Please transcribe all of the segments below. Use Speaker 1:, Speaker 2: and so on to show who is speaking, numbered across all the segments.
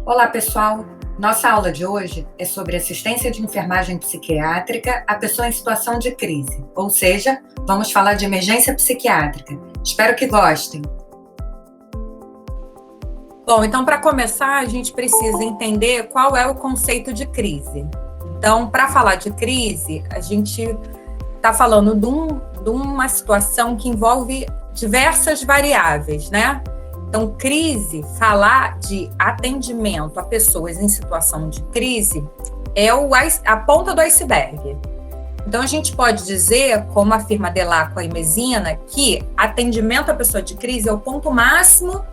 Speaker 1: Olá, pessoal! Nossa aula de hoje é sobre assistência de enfermagem psiquiátrica à pessoa em situação de crise, ou seja, vamos falar de emergência psiquiátrica. Espero que gostem!
Speaker 2: Bom, então, para começar, a gente precisa entender qual é o conceito de crise. Então, para falar de crise, a gente está falando de uma situação que envolve diversas variáveis, né? Então, crise, falar de atendimento a pessoas em situação de crise é a ponta do iceberg. Então, a gente pode dizer, como afirma Delacqua e Messina, que atendimento à pessoa de crise é o ponto máximo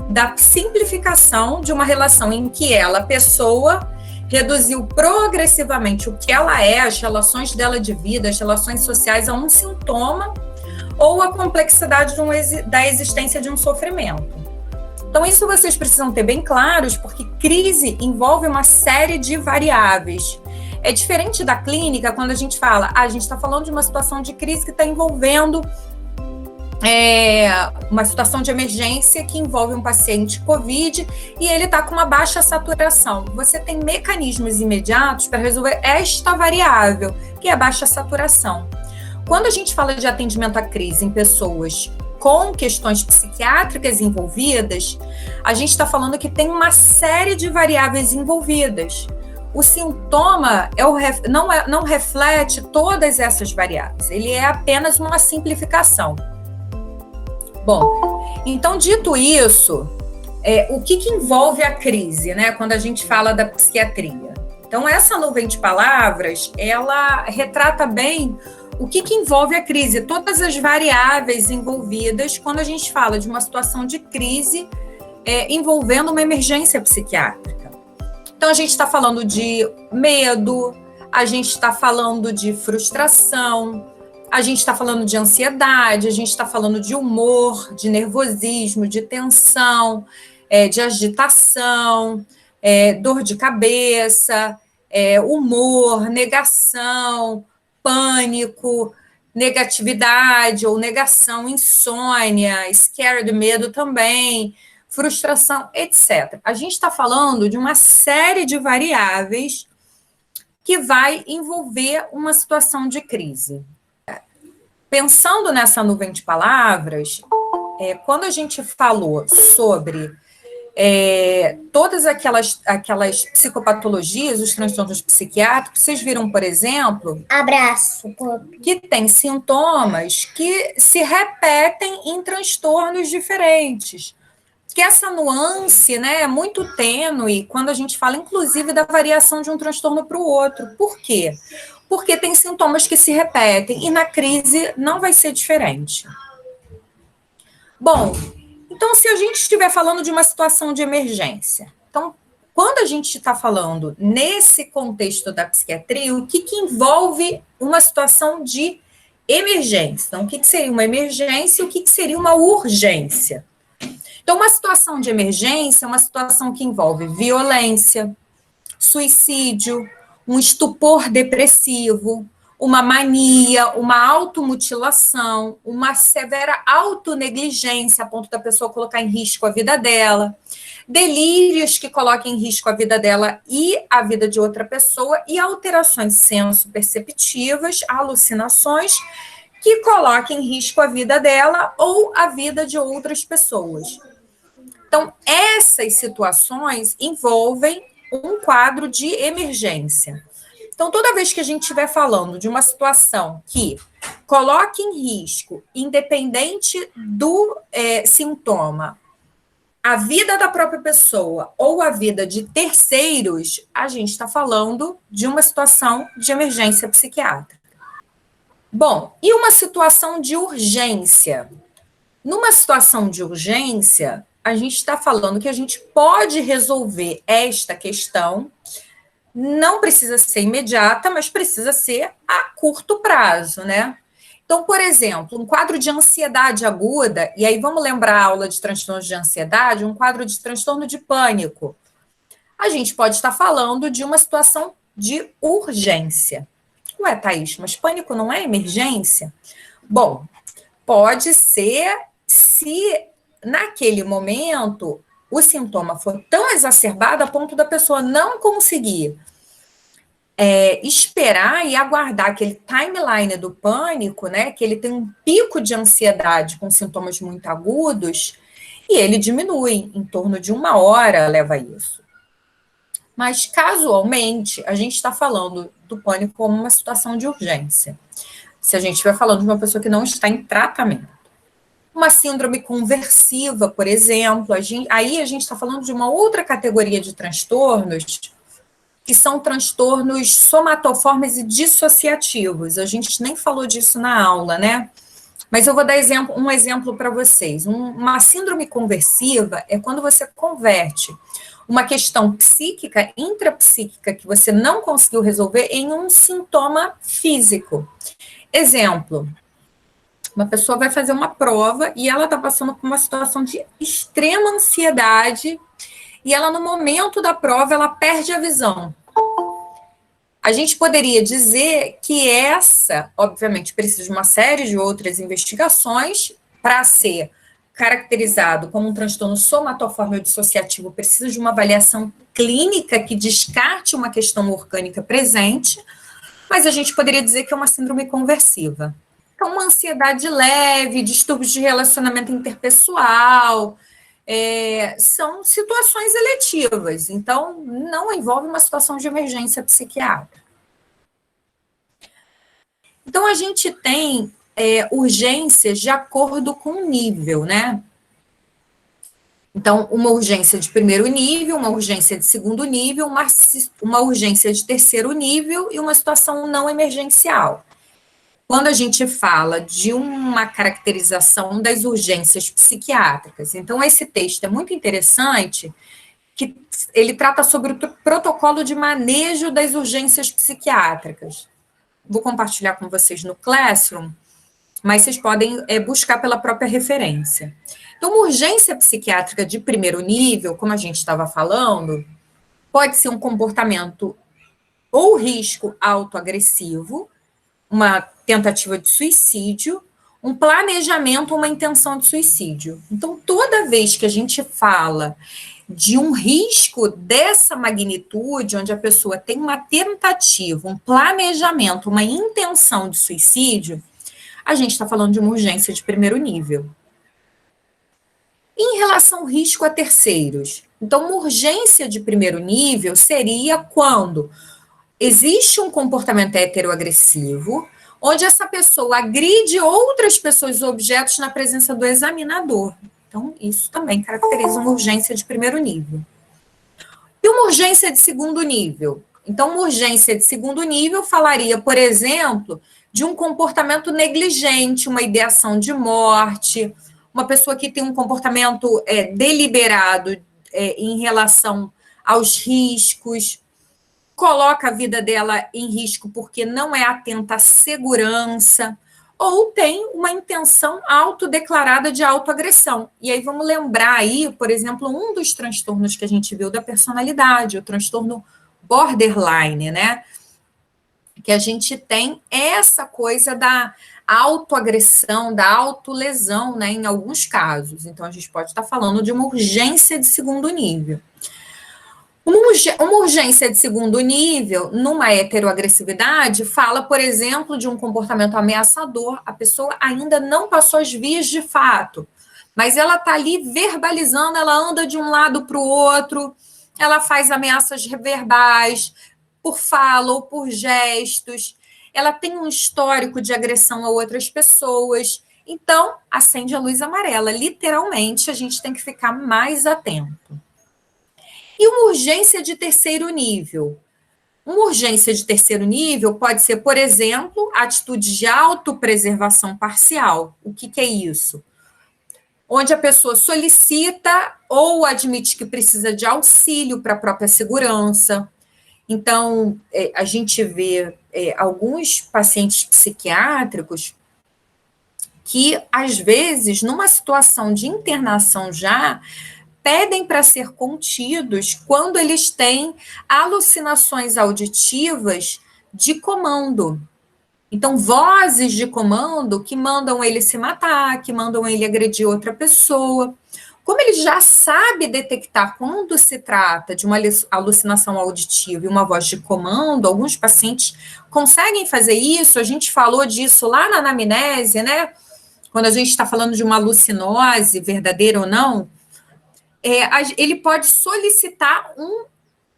Speaker 2: da simplificação de uma relação em que ela, pessoa, reduziu progressivamente o que ela é, as relações dela de vida, as relações sociais, a um sintoma ou a complexidade da existência de um sofrimento. Então, isso vocês precisam ter bem claros, porque crise envolve uma série de variáveis. É diferente da clínica, quando a gente fala, a gente está falando de uma situação de crise que está envolvendo uma situação de emergência que envolve um paciente COVID e ele está com uma baixa saturação. Você tem mecanismos imediatos para resolver esta variável, que é a baixa saturação. Quando a gente fala de atendimento à crise em pessoas com questões psiquiátricas envolvidas, a gente está falando que tem uma série de variáveis envolvidas. O sintoma não reflete todas essas variáveis, ele é apenas uma simplificação. Bom, então, dito isso, o que envolve a crise, né, quando a gente fala da psiquiatria? Então, essa nuvem de palavras, ela retrata bem o que envolve a crise, todas as variáveis envolvidas quando a gente fala de uma situação de crise envolvendo uma emergência psiquiátrica. Então, a gente está falando de medo, a gente está falando de frustração, a gente está falando de ansiedade, a gente está falando de humor, de nervosismo, de tensão, de agitação, dor de cabeça, humor, negação, pânico, negatividade ou negação, insônia, scared, medo também, frustração, etc. A gente está falando de uma série de variáveis que vai envolver uma situação de crise. Pensando nessa nuvem de palavras, quando a gente falou sobre todas aquelas psicopatologias, os transtornos psiquiátricos, vocês viram, por exemplo, que tem sintomas que se repetem em transtornos diferentes. Que essa nuance, né, é muito tênue quando a gente fala, inclusive, da variação de um transtorno para o outro. Por quê? Porque tem sintomas que se repetem e na crise não vai ser diferente. Bom, então, se a gente estiver falando de uma situação de emergência, então, quando a gente está falando nesse contexto da psiquiatria, o que envolve uma situação de emergência? Então, o que seria uma emergência e o que seria uma urgência? Então, uma situação de emergência é uma situação que envolve violência, suicídio, um estupor depressivo, uma mania, uma automutilação, uma severa autonegligência a ponto da pessoa colocar em risco a vida dela, delírios que coloquem em risco a vida dela e a vida de outra pessoa, e alterações senso-perceptivas, alucinações, que coloquem em risco a vida dela ou a vida de outras pessoas. Então, essas situações envolvem um quadro de emergência. Então, toda vez que a gente estiver falando de uma situação que coloque em risco, independente do sintoma, a vida da própria pessoa ou a vida de terceiros, a gente está falando de uma situação de emergência psiquiátrica. Bom, e uma situação de urgência? Numa situação de urgência, a gente está falando que a gente pode resolver esta questão, não precisa ser imediata, mas precisa ser a curto prazo, né? Então, por exemplo, um quadro de ansiedade aguda, e aí vamos lembrar a aula de transtornos de ansiedade, um quadro de transtorno de pânico. A gente pode estar falando de uma situação de urgência. Ué, Thaís, mas pânico não é emergência? Bom, pode ser se naquele momento o sintoma for tão exacerbado a ponto da pessoa não conseguir esperar e aguardar aquele timeline do pânico, né? Que ele tem um pico de ansiedade com sintomas muito agudos e ele diminui, em torno de 1 hora leva isso. Mas, casualmente, a gente está falando do pânico como uma situação de urgência. Se a gente estiver falando de uma pessoa que não está em tratamento. Uma síndrome conversiva, por exemplo, aí a gente está falando de uma outra categoria de transtornos, que são transtornos somatoformes e dissociativos. A gente nem falou disso na aula, né? Mas eu vou dar um exemplo para vocês. Uma síndrome conversiva é quando você converte uma questão psíquica, intrapsíquica, que você não conseguiu resolver, em um sintoma físico. Exemplo, uma pessoa vai fazer uma prova e ela está passando por uma situação de extrema ansiedade e ela, no momento da prova, ela perde a visão. A gente poderia dizer que essa, obviamente, precisa de uma série de outras investigações para ser caracterizado como um transtorno somatoforme ou dissociativo, precisa de uma avaliação clínica que descarte uma questão orgânica presente, mas a gente poderia dizer que é uma síndrome conversiva. Então, uma ansiedade leve, distúrbios de relacionamento interpessoal, são situações eletivas, então não envolve uma situação de emergência psiquiátrica. Então, a gente tem urgências de acordo com o nível, né? Então, uma urgência de primeiro nível, uma urgência de segundo nível, uma urgência de terceiro nível e uma situação não emergencial. Quando a gente fala de uma caracterização das urgências psiquiátricas. Então, esse texto é muito interessante, que ele trata sobre o protocolo de manejo das urgências psiquiátricas. Vou compartilhar com vocês no Classroom, mas vocês podem buscar pela própria referência. Então, uma urgência psiquiátrica de primeiro nível, como a gente estava falando, pode ser um comportamento ou risco autoagressivo, uma tentativa de suicídio, um planejamento, uma intenção de suicídio. Então, toda vez que a gente fala de um risco dessa magnitude, onde a pessoa tem uma tentativa, um planejamento, uma intenção de suicídio, a gente está falando de uma urgência de primeiro nível. Em relação ao risco a terceiros, então, uma urgência de primeiro nível seria quando existe um comportamento heteroagressivo, onde essa pessoa agride outras pessoas ou objetos na presença do examinador. Então, isso também caracteriza uma urgência de primeiro nível. E uma urgência de segundo nível? Então, uma urgência de segundo nível falaria, por exemplo, de um comportamento negligente, uma ideação de morte, uma pessoa que tem um comportamento deliberado em relação aos riscos, coloca a vida dela em risco porque não é atenta à segurança, ou tem uma intenção autodeclarada de autoagressão. E aí vamos lembrar aí, por exemplo, um dos transtornos que a gente viu da personalidade, o transtorno borderline, né? Que a gente tem essa coisa da autoagressão, da autolesão, né, em alguns casos. Então, a gente pode estar falando de uma urgência de segundo nível. Uma urgência de segundo nível, numa heteroagressividade, fala, por exemplo, de um comportamento ameaçador. A pessoa ainda não passou as vias de fato, mas ela está ali verbalizando, ela anda de um lado para o outro, ela faz ameaças verbais, por fala ou por gestos, ela tem um histórico de agressão a outras pessoas. Então, acende a luz amarela. Literalmente, a gente tem que ficar mais atento. E uma urgência de terceiro nível? Uma urgência de terceiro nível pode ser, por exemplo, atitude de autopreservação parcial. O que é isso? Onde a pessoa solicita ou admite que precisa de auxílio para a própria segurança. Então, a gente vê alguns pacientes psiquiátricos que, às vezes, numa situação de internação já, pedem para ser contidos quando eles têm alucinações auditivas de comando. Então, vozes de comando que mandam ele se matar, que mandam ele agredir outra pessoa. Como ele já sabe detectar quando se trata de uma alucinação auditiva e uma voz de comando, alguns pacientes conseguem fazer isso, a gente falou disso lá na anamnese, né? Quando a gente está falando de uma alucinose, verdadeira ou não, ele pode solicitar um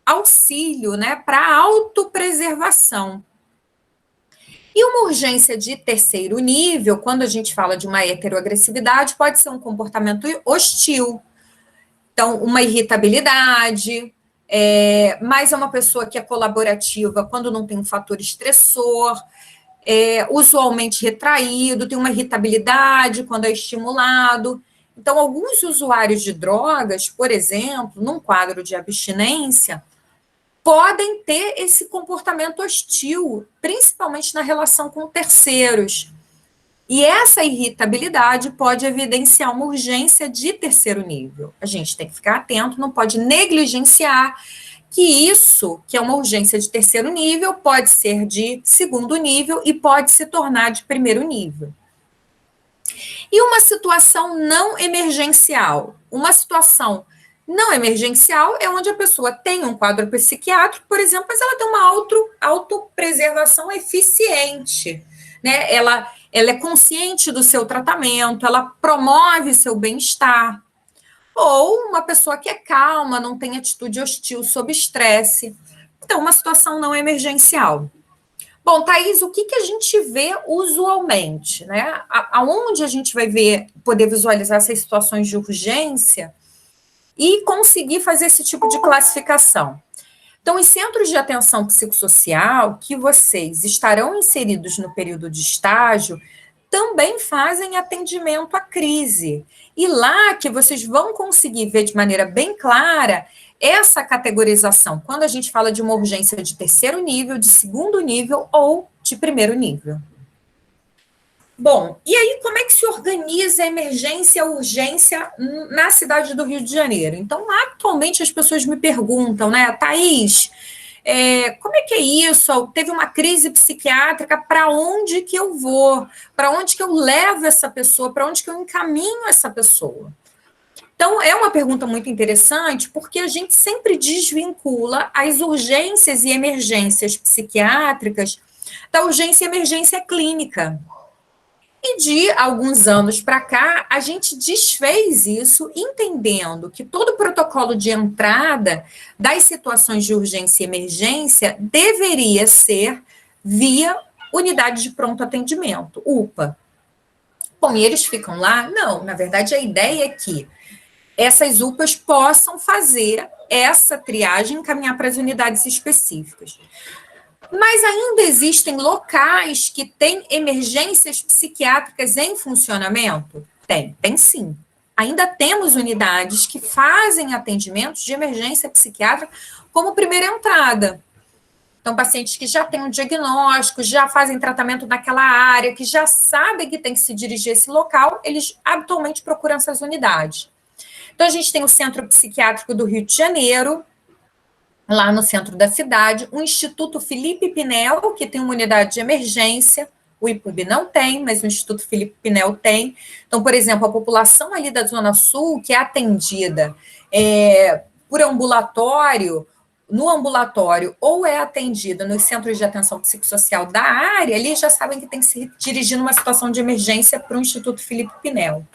Speaker 2: auxílio, né, para autopreservação. E uma urgência de terceiro nível, quando a gente fala de uma heteroagressividade, pode ser um comportamento hostil. Então, uma irritabilidade, mas é uma pessoa que é colaborativa quando não tem um fator estressor, usualmente retraído, tem uma irritabilidade quando é estimulado. Então, alguns usuários de drogas, por exemplo, num quadro de abstinência, podem ter esse comportamento hostil, principalmente na relação com terceiros. E essa irritabilidade pode evidenciar uma urgência de terceiro nível. A gente tem que ficar atento, não pode negligenciar que isso, que é uma urgência de terceiro nível, pode ser de segundo nível e pode se tornar de primeiro nível. E uma situação não emergencial? Uma situação não emergencial é onde a pessoa tem um quadro psiquiátrico, por exemplo, mas ela tem uma autopreservação eficiente, né? Ela é consciente do seu tratamento, ela promove seu bem-estar. Ou uma pessoa que é calma, não tem atitude hostil sob estresse. Então, uma situação não emergencial. Bom, Thaís, o que a gente vê usualmente, né? Aonde a gente vai poder visualizar essas situações de urgência e conseguir fazer esse tipo de classificação? Então, os centros de atenção psicossocial, que vocês estarão inseridos no período de estágio, também fazem atendimento à crise. E lá que vocês vão conseguir ver de maneira bem clara essa categorização, quando a gente fala de uma urgência de terceiro nível, de segundo nível ou de primeiro nível. Bom, e aí como é que se organiza a emergência e a urgência na cidade do Rio de Janeiro? Então, atualmente as pessoas me perguntam, né, Thaís, como é que é isso? Teve uma crise psiquiátrica, para onde que eu vou? Para onde que eu levo essa pessoa? Para onde que eu encaminho essa pessoa? Então, é uma pergunta muito interessante, porque a gente sempre desvincula as urgências e emergências psiquiátricas da urgência e emergência clínica. E de alguns anos para cá, a gente desfez isso, entendendo que todo o protocolo de entrada das situações de urgência e emergência deveria ser via unidade de pronto atendimento, UPA. Bom, e eles ficam lá? Não, na verdade a ideia é que essas UPAs possam fazer essa triagem e encaminhar para as unidades específicas. Mas ainda existem locais que têm emergências psiquiátricas em funcionamento? Tem sim. Ainda temos unidades que fazem atendimentos de emergência psiquiátrica como primeira entrada. Então, pacientes que já têm um diagnóstico, já fazem tratamento naquela área, que já sabem que tem que se dirigir a esse local, eles habitualmente procuram essas unidades. Então, a gente tem o Centro Psiquiátrico do Rio de Janeiro, lá no centro da cidade, o Instituto Felipe Pinel, que tem uma unidade de emergência, o IPUB não tem, mas o Instituto Felipe Pinel tem. Então, por exemplo, a população ali da Zona Sul, que é atendida por ambulatório, no ambulatório, ou é atendida nos centros de atenção psicossocial da área, ali já sabem que tem que se dirigir numa situação de emergência para o Instituto Felipe Pinel.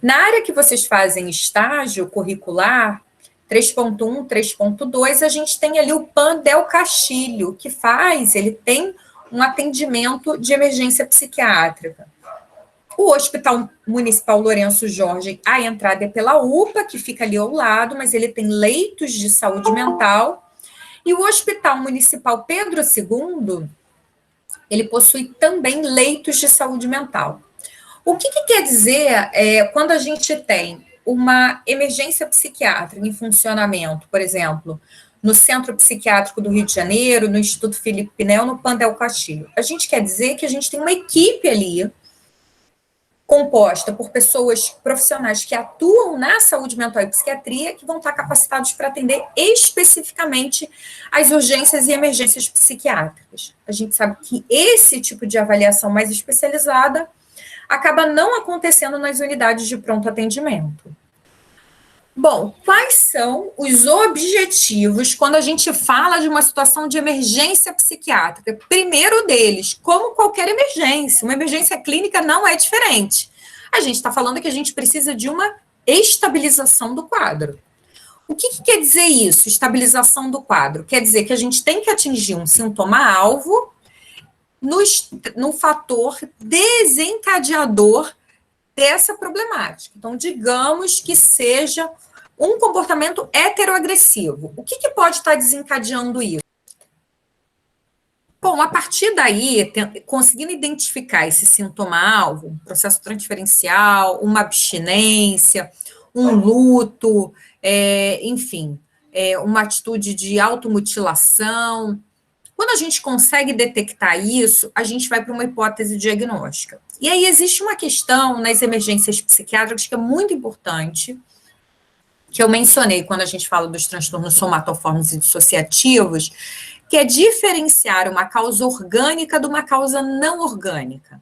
Speaker 2: Na área que vocês fazem estágio curricular, 3.1, 3.2, a gente tem ali o PAN Del Castilho, que ele tem um atendimento de emergência psiquiátrica. O Hospital Municipal Lourenço Jorge, a entrada é pela UPA, que fica ali ao lado, mas ele tem leitos de saúde mental. E o Hospital Municipal Pedro II, ele possui também leitos de saúde mental. O que quer dizer quando a gente tem uma emergência psiquiátrica em funcionamento, por exemplo, no Centro Psiquiátrico do Rio de Janeiro, no Instituto Felipe Pinel, no PAN Del Castillo? A gente quer dizer que a gente tem uma equipe ali composta por pessoas profissionais que atuam na saúde mental e psiquiatria, que vão estar capacitados para atender especificamente as urgências e emergências psiquiátricas. A gente sabe que esse tipo de avaliação mais especializada acaba não acontecendo nas unidades de pronto atendimento. Bom, quais são os objetivos quando a gente fala de uma situação de emergência psiquiátrica? Primeiro deles, como qualquer emergência, uma emergência clínica não é diferente. A gente está falando que a gente precisa de uma estabilização do quadro. O que quer dizer isso, estabilização do quadro? Quer dizer que a gente tem que atingir um sintoma-alvo no fator desencadeador dessa problemática. Então, digamos que seja um comportamento heteroagressivo. O que pode estar desencadeando isso? Bom, a partir daí, conseguindo identificar esse sintoma-alvo, um processo transferencial, uma abstinência, um luto, enfim, uma atitude de automutilação. Quando a gente consegue detectar isso, a gente vai para uma hipótese diagnóstica. E aí existe uma questão nas emergências psiquiátricas que é muito importante, que eu mencionei quando a gente fala dos transtornos somatoformes e dissociativos, que é diferenciar uma causa orgânica de uma causa não orgânica.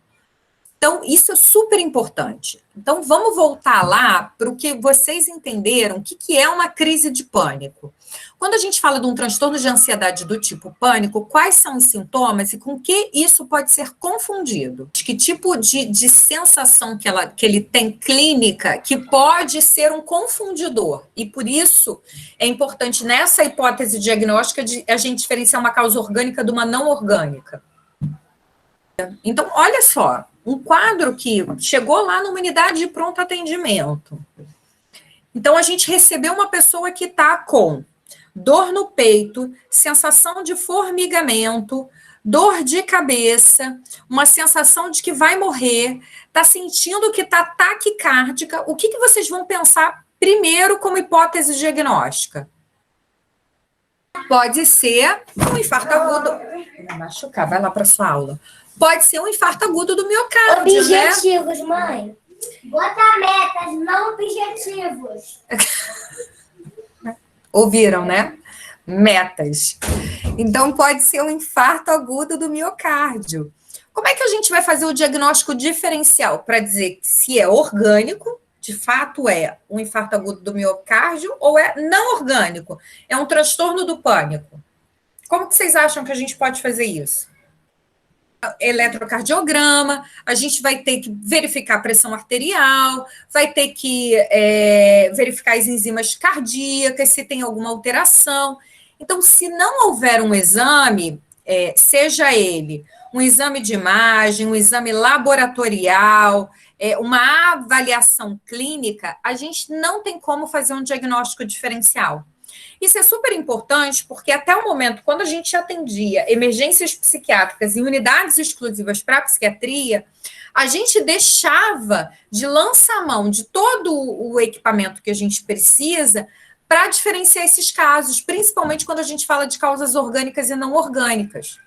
Speaker 2: Então, isso é super importante. Então, vamos voltar lá para o que vocês entenderam, o que é uma crise de pânico. Quando a gente fala de um transtorno de ansiedade do tipo pânico, quais são os sintomas e com que isso pode ser confundido? Que tipo de sensação que ele tem clínica que pode ser um confundidor? E por isso é importante, nessa hipótese diagnóstica, a gente diferenciar uma causa orgânica de uma não orgânica. Então, olha só, um quadro que chegou lá numa unidade de pronto atendimento. Então, a gente recebeu uma pessoa que está com dor no peito, sensação de formigamento, dor de cabeça, uma sensação de que vai morrer, está sentindo que está taquicárdica. O que vocês vão pensar primeiro como hipótese diagnóstica? Pode ser um infarto agudo. Vai machucar, vai lá para sua aula. Pode ser um infarto agudo do miocárdio,
Speaker 3: objetivos, né? Mãe. Bota metas, não objetivos.
Speaker 2: Ouviram, né? Metas. Então, pode ser um infarto agudo do miocárdio. Como é que a gente vai fazer o diagnóstico diferencial para dizer se é orgânico, de fato é um infarto agudo do miocárdio, ou é não orgânico, é um transtorno do pânico? Como que vocês acham que a gente pode fazer isso? Eletrocardiograma, a gente vai ter que verificar a pressão arterial, vai ter que verificar as enzimas cardíacas, se tem alguma alteração. Então, se não houver um exame, seja ele um exame de imagem, um exame laboratorial, uma avaliação clínica, a gente não tem como fazer um diagnóstico diferencial. Isso é super importante porque até o momento, quando a gente atendia emergências psiquiátricas em unidades exclusivas para a psiquiatria, a gente deixava de lançar a mão de todo o equipamento que a gente precisa para diferenciar esses casos, principalmente quando a gente fala de causas orgânicas e não orgânicas.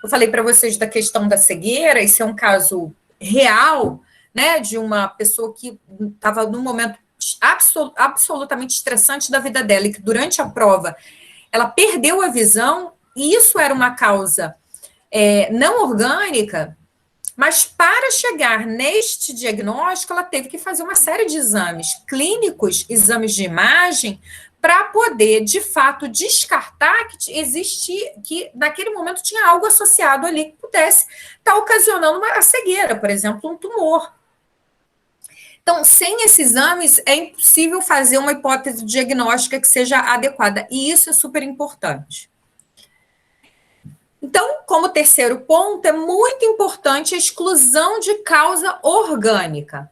Speaker 2: Eu falei para vocês da questão da cegueira, esse é um caso real, né, de uma pessoa que estava num momento absolutamente estressante da vida dela, e que durante a prova ela perdeu a visão, e isso era uma causa não orgânica, mas para chegar neste diagnóstico, ela teve que fazer uma série de exames clínicos, exames de imagem, para poder, de fato, descartar que naquele momento tinha algo associado ali que pudesse estar ocasionando uma cegueira, por exemplo, um tumor. Então, sem esses exames, é impossível fazer uma hipótese diagnóstica que seja adequada, e isso é super importante. Então, como terceiro ponto, é muito importante a exclusão de causa orgânica.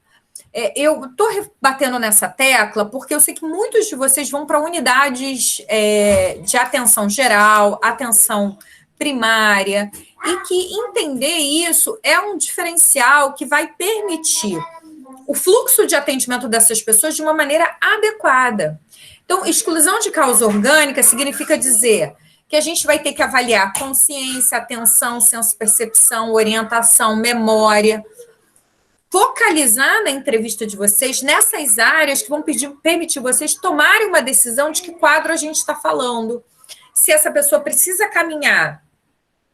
Speaker 2: Eu estou batendo nessa tecla porque eu sei que muitos de vocês vão para unidades de atenção geral, atenção primária, e que entender isso é um diferencial que vai permitir o fluxo de atendimento dessas pessoas de uma maneira adequada. Então, exclusão de causa orgânica significa dizer que a gente vai ter que avaliar consciência, atenção, senso-percepção, orientação, memória, focalizar na entrevista de vocês nessas áreas que vão permitir vocês tomarem uma decisão de que quadro a gente está falando. Se essa pessoa precisa caminhar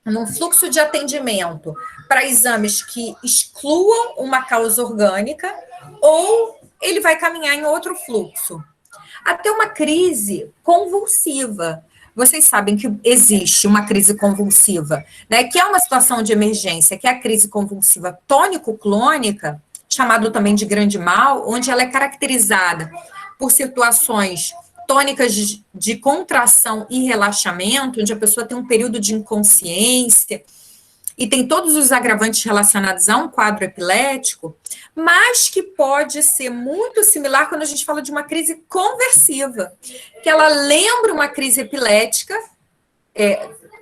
Speaker 2: num fluxo de atendimento para exames que excluam uma causa orgânica, ou ele vai caminhar em outro fluxo. até uma crise convulsiva. Vocês sabem que existe uma crise convulsiva, né, que é uma situação de emergência, que é a crise convulsiva tônico-clônica, chamado também de grande mal, onde ela é caracterizada por situações tônicas de contração e relaxamento, onde a pessoa tem um período de inconsciência e tem todos os agravantes relacionados a um quadro epilético, mas que pode ser muito similar quando a gente fala de uma crise conversiva, que ela lembra uma crise epilética,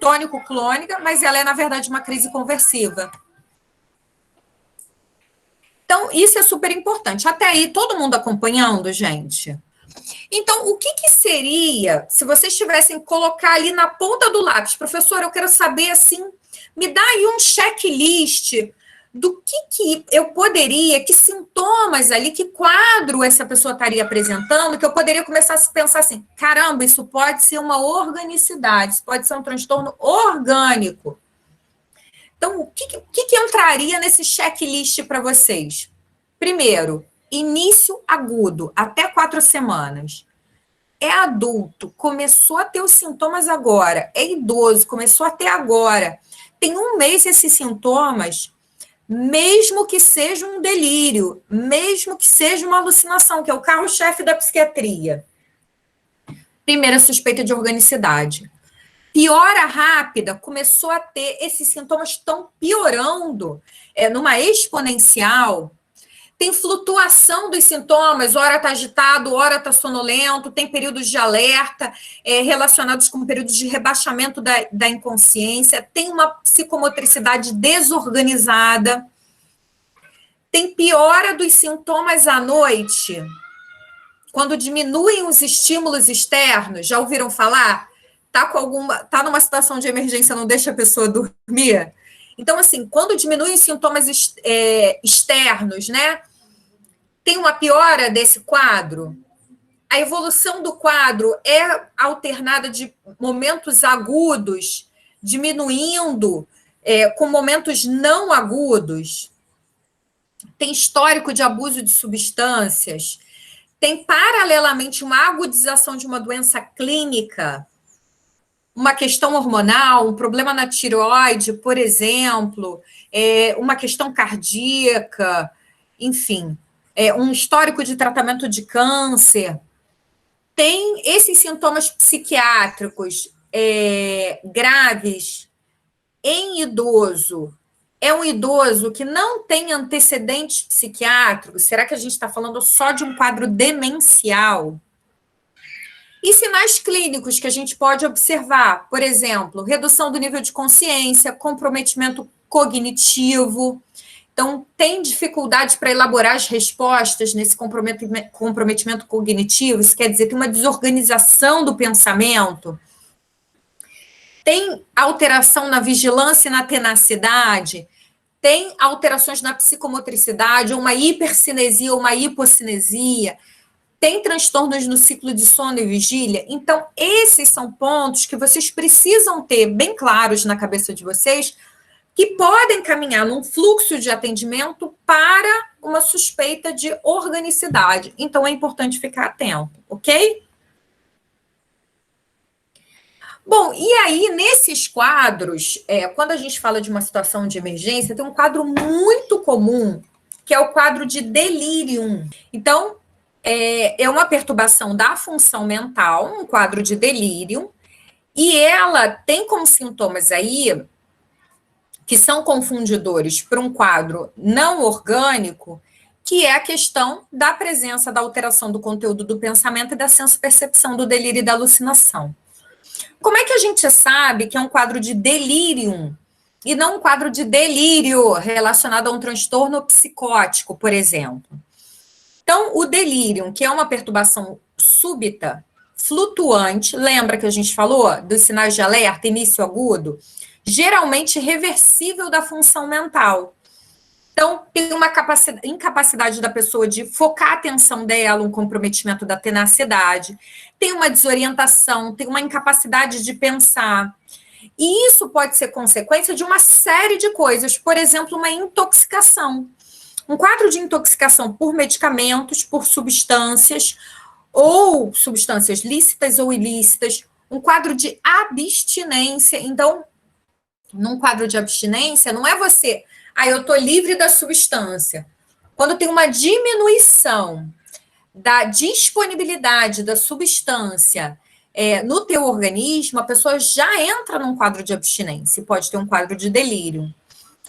Speaker 2: tônico-clônica, mas ela é, na verdade, uma crise conversiva. Então, isso é super importante. Até aí, todo mundo acompanhando, gente? Então, o que seria, se vocês tivessem que colocar ali na ponta do lápis, professor, eu quero saber, assim, me dá aí um checklist do que eu poderia, que sintomas ali, que quadro essa pessoa estaria apresentando, que eu poderia começar a pensar assim, caramba, isso pode ser uma organicidade, isso pode ser um transtorno orgânico. Então, o que entraria nesse checklist para vocês? Primeiro, início agudo, até 4 semanas. É adulto, começou a ter os sintomas agora. É idoso, começou a ter agora. Tem 1 mês esses sintomas, mesmo que seja um delírio, mesmo que seja uma alucinação, que é o carro-chefe da psiquiatria. Primeira suspeita de organicidade. Piora rápida, começou a ter, esses sintomas estão piorando, numa exponencial. Tem flutuação dos sintomas, hora está agitado, hora está sonolento, tem períodos de alerta relacionados com períodos de rebaixamento da inconsciência, tem uma psicomotricidade desorganizada, tem piora dos sintomas à noite, quando diminuem os estímulos externos, já ouviram falar? Tá numa situação de emergência, não deixa a pessoa dormir? Então, assim, quando diminuem os sintomas externos, né? Tem uma piora desse quadro. A evolução do quadro é alternada de momentos agudos, diminuindo, com momentos não agudos. Tem histórico de abuso de substâncias. Tem, paralelamente, uma agudização de uma doença clínica, uma questão hormonal, um problema na tireoide, por exemplo, uma questão cardíaca, enfim, um histórico de tratamento de câncer. Tem esses sintomas psiquiátricos graves em idoso. É um idoso que não tem antecedentes psiquiátricos? Será que a gente está falando só de um quadro demencial? E sinais clínicos que a gente pode observar, por exemplo, redução do nível de consciência, comprometimento cognitivo. Então, tem dificuldade para elaborar as respostas nesse comprometimento cognitivo, isso quer dizer, tem uma desorganização do pensamento. Tem alteração na vigilância e na tenacidade, tem alterações na psicomotricidade, uma hipercinesia ou uma hipocinesia, tem transtornos no ciclo de sono e vigília. Então, esses são pontos que vocês precisam ter bem claros na cabeça de vocês, que podem caminhar num fluxo de atendimento para uma suspeita de organicidade. Então, é importante ficar atento, ok? Bom, e aí, nesses quadros, quando a gente fala de uma situação de emergência, tem um quadro muito comum, que é o quadro de delírio. Então, é uma perturbação da função mental, um quadro de delírio, e ela tem como sintomas aí, que são confundidores para um quadro não orgânico, que é a questão da presença da alteração do conteúdo do pensamento e da senso-percepção do delírio e da alucinação. Como é que a gente sabe que é um quadro de delírio e não um quadro de delírio relacionado a um transtorno psicótico, por exemplo? Então, o delírio, que é uma perturbação súbita, flutuante, lembra que a gente falou dos sinais de alerta, início agudo? Geralmente reversível da função mental. Então, tem uma incapacidade da pessoa de focar a atenção dela, um comprometimento da tenacidade, tem uma desorientação, tem uma incapacidade de pensar. E isso pode ser consequência de uma série de coisas, por exemplo, uma intoxicação. Um quadro de intoxicação por medicamentos, por substâncias, ou substâncias lícitas ou ilícitas, um quadro de abstinência. Então, num quadro de abstinência, não é você, eu estou livre da substância. Quando tem uma diminuição da disponibilidade da substância no teu organismo, a pessoa já entra num quadro de abstinência, pode ter um quadro de delírio.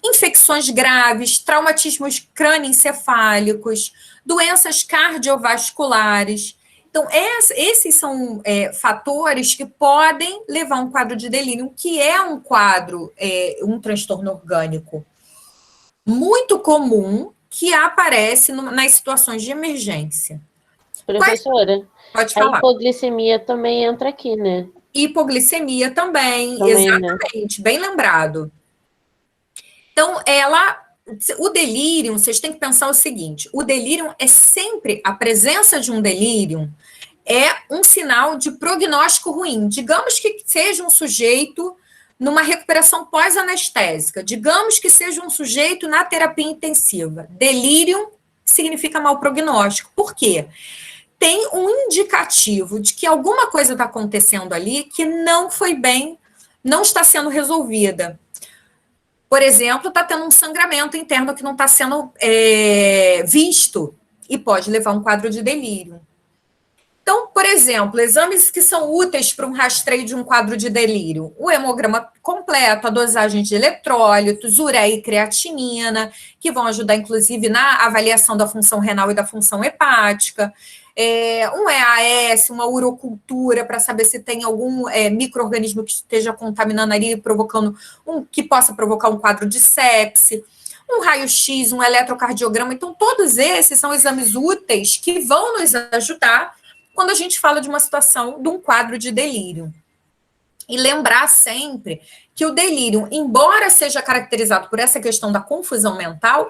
Speaker 2: Infecções graves, traumatismos crânioencefálicos, doenças cardiovasculares. Então, esses são fatores que podem levar a um quadro de delírio, que é um quadro, um transtorno orgânico muito comum, que aparece nas situações de emergência.
Speaker 4: Professora,
Speaker 2: pode falar.
Speaker 4: A hipoglicemia também entra aqui, né?
Speaker 2: Hipoglicemia também exatamente, né? Bem lembrado. Então, o delírio, vocês têm que pensar o seguinte, o delírio é sempre, a presença de um delírio é um sinal de prognóstico ruim. Digamos que seja um sujeito numa recuperação pós-anestésica, digamos que seja um sujeito na terapia intensiva. Delírio significa mau prognóstico. Por quê? Tem um indicativo de que alguma coisa está acontecendo ali que não foi bem, não está sendo resolvida. Por exemplo, está tendo um sangramento interno que não está sendo visto e pode levar a um quadro de delírio. Então, por exemplo, exames que são úteis para um rastreio de um quadro de delírio. O hemograma completo, a dosagem de eletrólitos, ureia e creatinina, que vão ajudar, inclusive, na avaliação da função renal e da função hepática. Um EAS, uma urocultura, para saber se tem algum micro-organismo que esteja contaminando ali, que possa provocar um quadro de sepse. Um raio-x, um eletrocardiograma. Então, todos esses são exames úteis que vão nos ajudar quando a gente fala de uma situação, de um quadro de delírio. E lembrar sempre que o delírio, embora seja caracterizado por essa questão da confusão mental,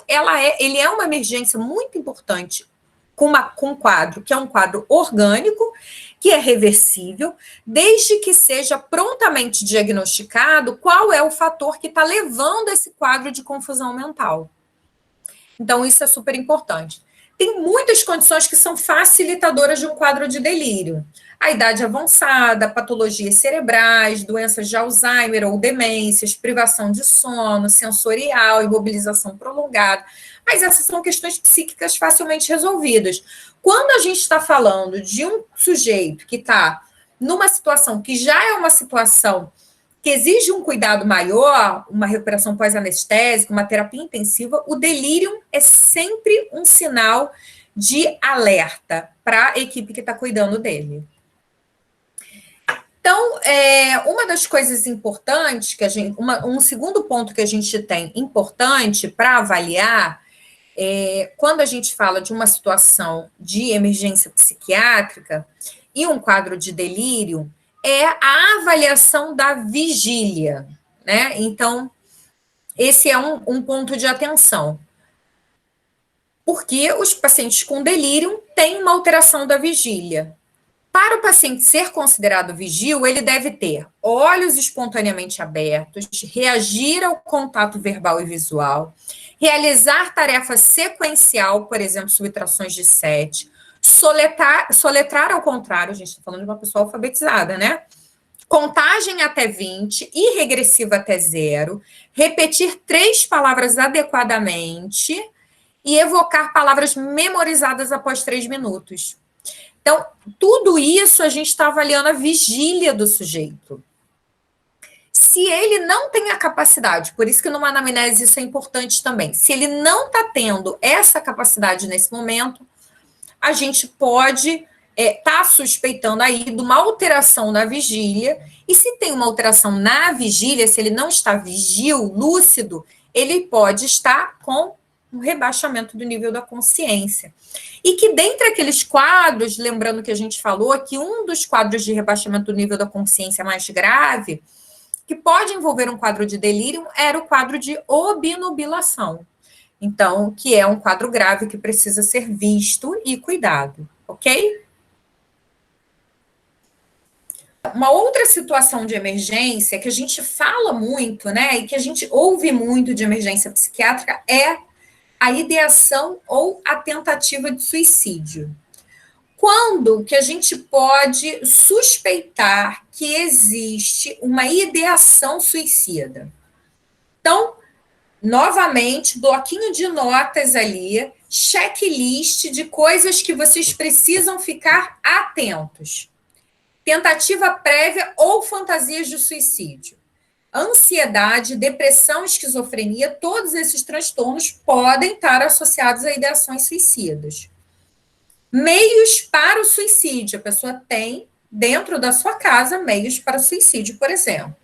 Speaker 2: ele é uma emergência muito importante com um quadro, que é um quadro orgânico, que é reversível, desde que seja prontamente diagnosticado qual é o fator que está levando esse quadro de confusão mental. Então, isso é super importante. Tem muitas condições que são facilitadoras de um quadro de delírio. A idade avançada, patologias cerebrais, doenças de Alzheimer ou demências, privação de sono, sensorial, imobilização prolongada. Mas essas são questões psíquicas facilmente resolvidas. Quando a gente está falando de um sujeito que está numa situação que já é uma situação que exige um cuidado maior, uma recuperação pós-anestésica, uma terapia intensiva, o delírio é sempre um sinal de alerta para a equipe que está cuidando dele. Então, uma das coisas importantes, um segundo ponto que a gente tem importante para avaliar, quando a gente fala de uma situação de emergência psiquiátrica e um quadro de delírio, é a avaliação da vigília, né? Então, esse é um ponto de atenção. Porque os pacientes com delírio têm uma alteração da vigília. Para o paciente ser considerado vigil, ele deve ter olhos espontaneamente abertos, reagir ao contato verbal e visual, realizar tarefa sequencial, por exemplo, subtrações de 7, soletrar ao contrário, a gente está falando de uma pessoa alfabetizada, né? Contagem até 20 e regressiva até 0, repetir 3 palavras adequadamente e evocar palavras memorizadas após 3 minutos. Então, tudo isso a gente está avaliando a vigília do sujeito. Se ele não tem a capacidade, por isso que numa anamnese isso é importante também, se ele não está tendo essa capacidade nesse momento, a gente pode estar suspeitando aí de uma alteração na vigília, e se tem uma alteração na vigília, se ele não está vigil, lúcido, ele pode estar com um rebaixamento do nível da consciência. E que dentre aqueles quadros, lembrando que a gente falou que um dos quadros de rebaixamento do nível da consciência mais grave, que pode envolver um quadro de delírio, era o quadro de obnubilação. Então, que é um quadro grave que precisa ser visto e cuidado, ok? Uma outra situação de emergência que a gente fala muito, né, e que a gente ouve muito de emergência psiquiátrica é a ideação ou a tentativa de suicídio. Quando que a gente pode suspeitar que existe uma ideação suicida? Então, novamente, bloquinho de notas ali, checklist de coisas que vocês precisam ficar atentos. Tentativa prévia ou fantasias de suicídio. Ansiedade, depressão, esquizofrenia, todos esses transtornos podem estar associados a ideações suicidas. Meios para o suicídio. A pessoa tem, dentro da sua casa, meios para suicídio, por exemplo.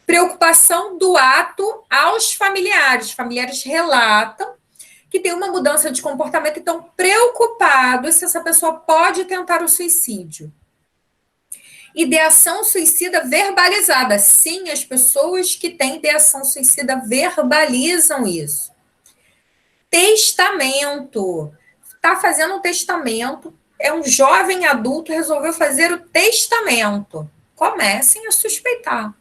Speaker 2: Preocupação do ato aos familiares. Familiares relatam que tem uma mudança de comportamento e estão preocupados se essa pessoa pode tentar o suicídio. Ideação suicida verbalizada. Sim, as pessoas que têm ideação suicida verbalizam isso. Testamento. Está fazendo um testamento, é um jovem adulto, resolveu fazer o testamento. Comecem a suspeitar.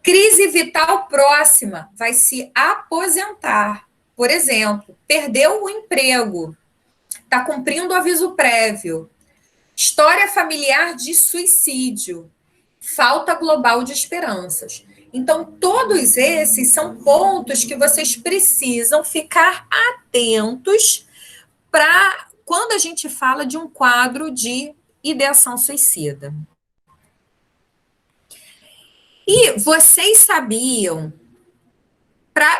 Speaker 2: Crise vital próxima, vai se aposentar. Por exemplo, perdeu o emprego, está cumprindo o aviso prévio. História familiar de suicídio, falta global de esperanças. Então, todos esses são pontos que vocês precisam ficar atentos para quando a gente fala de um quadro de ideação suicida. E vocês sabiam,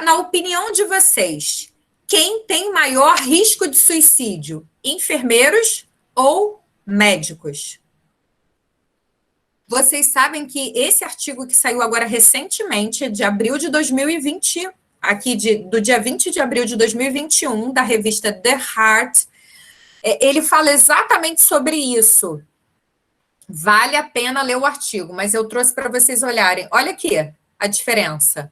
Speaker 2: na opinião de vocês, quem tem maior risco de suicídio? Enfermeiros ou médicos? Vocês sabem que esse artigo que saiu agora recentemente, de abril de 2020, aqui do dia 20 de abril de 2021, da revista The Heart, ele fala exatamente sobre isso. Vale a pena ler o artigo, mas eu trouxe para vocês olharem. Olha aqui a diferença.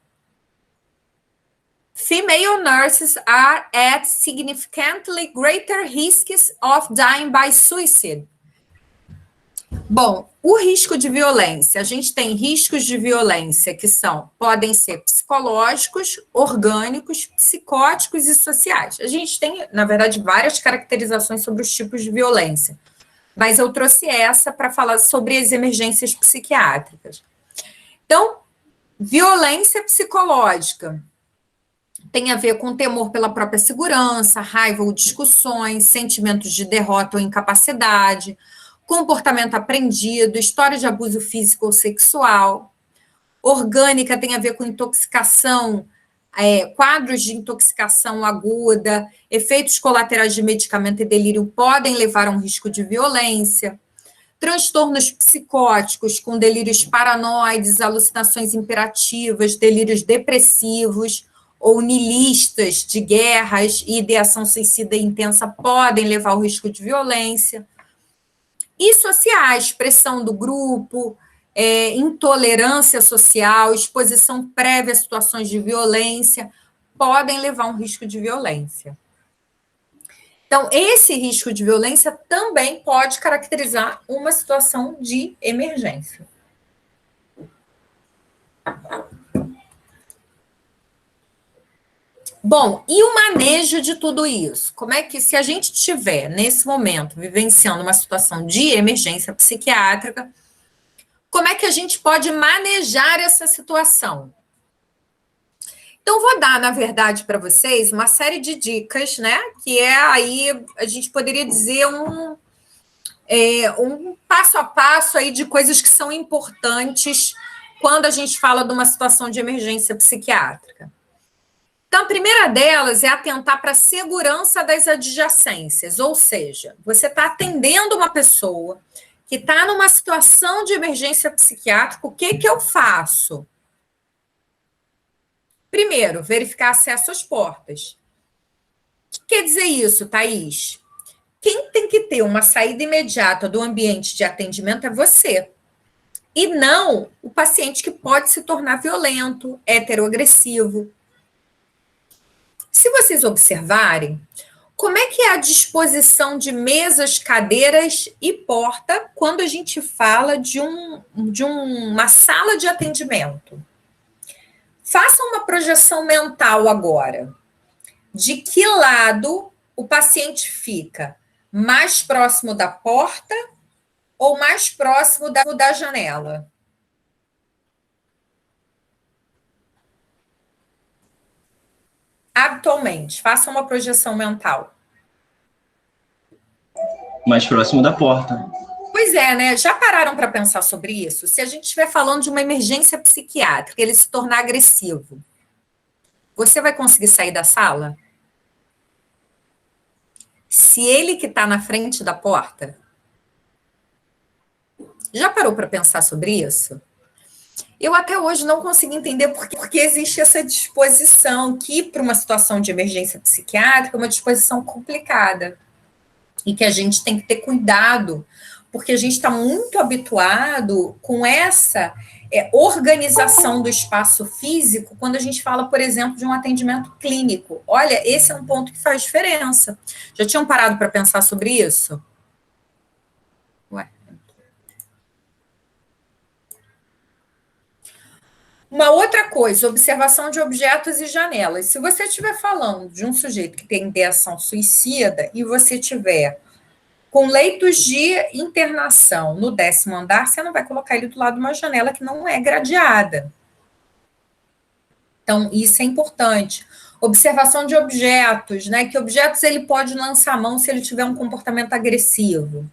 Speaker 2: Female nurses are at significantly greater risks of dying by suicide. Bom, o risco de violência. A gente tem riscos de violência que podem ser psicológicos, orgânicos, psicóticos e sociais. A gente tem, na verdade, várias caracterizações sobre os tipos de violência. Mas eu trouxe essa para falar sobre as emergências psiquiátricas. Então, violência psicológica tem a ver com temor pela própria segurança, raiva ou discussões, sentimentos de derrota ou incapacidade, comportamento aprendido, história de abuso físico ou sexual. Orgânica tem a ver com intoxicação, quadros de intoxicação aguda, efeitos colaterais de medicamento e delírio podem levar a um risco de violência. Transtornos psicóticos com delírios paranoides, alucinações imperativas, delírios depressivos ou niilistas de guerras e ideação suicida intensa podem levar ao risco de violência. E sociais, pressão do grupo, intolerância social, exposição prévia a situações de violência, podem levar a um risco de violência. Então, esse risco de violência também pode caracterizar uma situação de emergência. Bom, e o manejo de tudo isso? Como é que, se a gente estiver, nesse momento, vivenciando uma situação de emergência psiquiátrica, como é que a gente pode manejar essa situação? Então, vou dar, na verdade, para vocês uma série de dicas, né? Que aí, a gente poderia dizer um passo a passo aí de coisas que são importantes quando a gente fala de uma situação de emergência psiquiátrica. Então, a primeira delas é atentar para a segurança das adjacências, ou seja, você está atendendo uma pessoa que está numa situação de emergência psiquiátrica, o que eu faço? Primeiro, verificar acesso às portas. O que quer dizer isso, Thaís? Quem tem que ter uma saída imediata do ambiente de atendimento é você, e não o paciente que pode se tornar violento, heteroagressivo. Se vocês observarem, como é que é a disposição de mesas, cadeiras e porta quando a gente fala de uma sala de atendimento? Faça uma projeção mental agora. De que lado o paciente fica? Mais próximo da porta ou mais próximo da janela? Habitualmente, faça uma projeção mental.
Speaker 5: Mais próximo da porta.
Speaker 2: Pois é, né? Já pararam para pensar sobre isso? Se a gente estiver falando de uma emergência psiquiátrica, ele se tornar agressivo, você vai conseguir sair da sala? Se ele que está na frente da porta? Já parou para pensar sobre isso? Eu até hoje não consigo entender porque existe essa disposição que, para uma situação de emergência psiquiátrica, é uma disposição complicada. E que a gente tem que ter cuidado, porque a gente está muito habituado com essa organização do espaço físico quando a gente fala, por exemplo, de um atendimento clínico. Olha, esse é um ponto que faz diferença. Já tinham parado para pensar sobre isso? Ué. Uma outra coisa, observação de objetos e janelas. Se você estiver falando de um sujeito que tem ideação suicida e você tiver com leitos de internação no 10º andar, você não vai colocar ele do lado de uma janela que não é gradeada. Então, isso é importante. Observação de objetos, né? Que objetos ele pode lançar a mão se ele tiver um comportamento agressivo.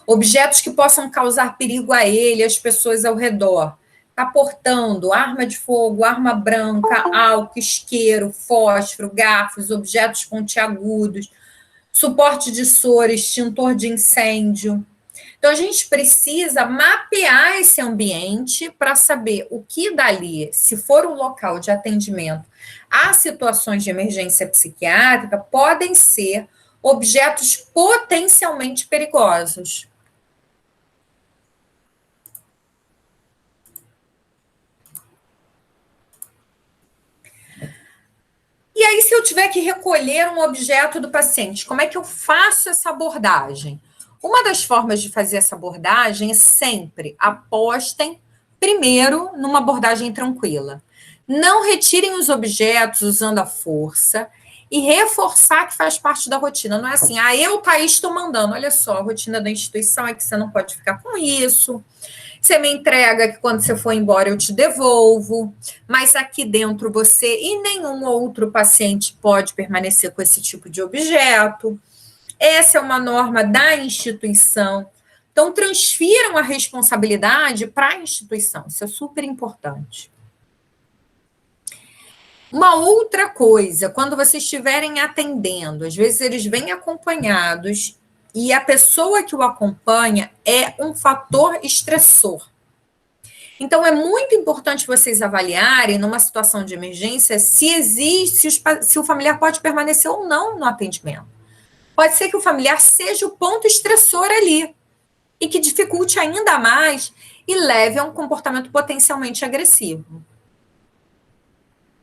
Speaker 2: Objetos que possam causar perigo a ele, às pessoas ao redor. Está portando arma de fogo, arma branca, álcool, isqueiro, fósforo, garfos, objetos pontiagudos, suporte de soro, extintor de incêndio. Então, a gente precisa mapear esse ambiente para saber o que dali, se for um local de atendimento a situações de emergência psiquiátrica, podem ser objetos potencialmente perigosos. E aí, se eu tiver que recolher um objeto do paciente, como é que eu faço essa abordagem? Uma das formas de fazer essa abordagem é sempre apostem primeiro numa abordagem tranquila. Não retirem os objetos usando a força e reforçar que faz parte da rotina. Não é assim, eu, Thaís, estou mandando. Olha só, a rotina da instituição é que você não pode ficar com isso. Você me entrega que quando você for embora eu te devolvo, mas aqui dentro você e nenhum outro paciente pode permanecer com esse tipo de objeto. Essa é uma norma da instituição. Então, transfiram a responsabilidade para a instituição. Isso é super importante. Uma outra coisa, quando vocês estiverem atendendo, às vezes eles vêm acompanhados e a pessoa que o acompanha é um fator estressor. Então, é muito importante vocês avaliarem, numa situação de emergência, se existe, se o familiar pode permanecer ou não no atendimento. Pode ser que o familiar seja o ponto estressor ali e que dificulte ainda mais e leve a um comportamento potencialmente agressivo.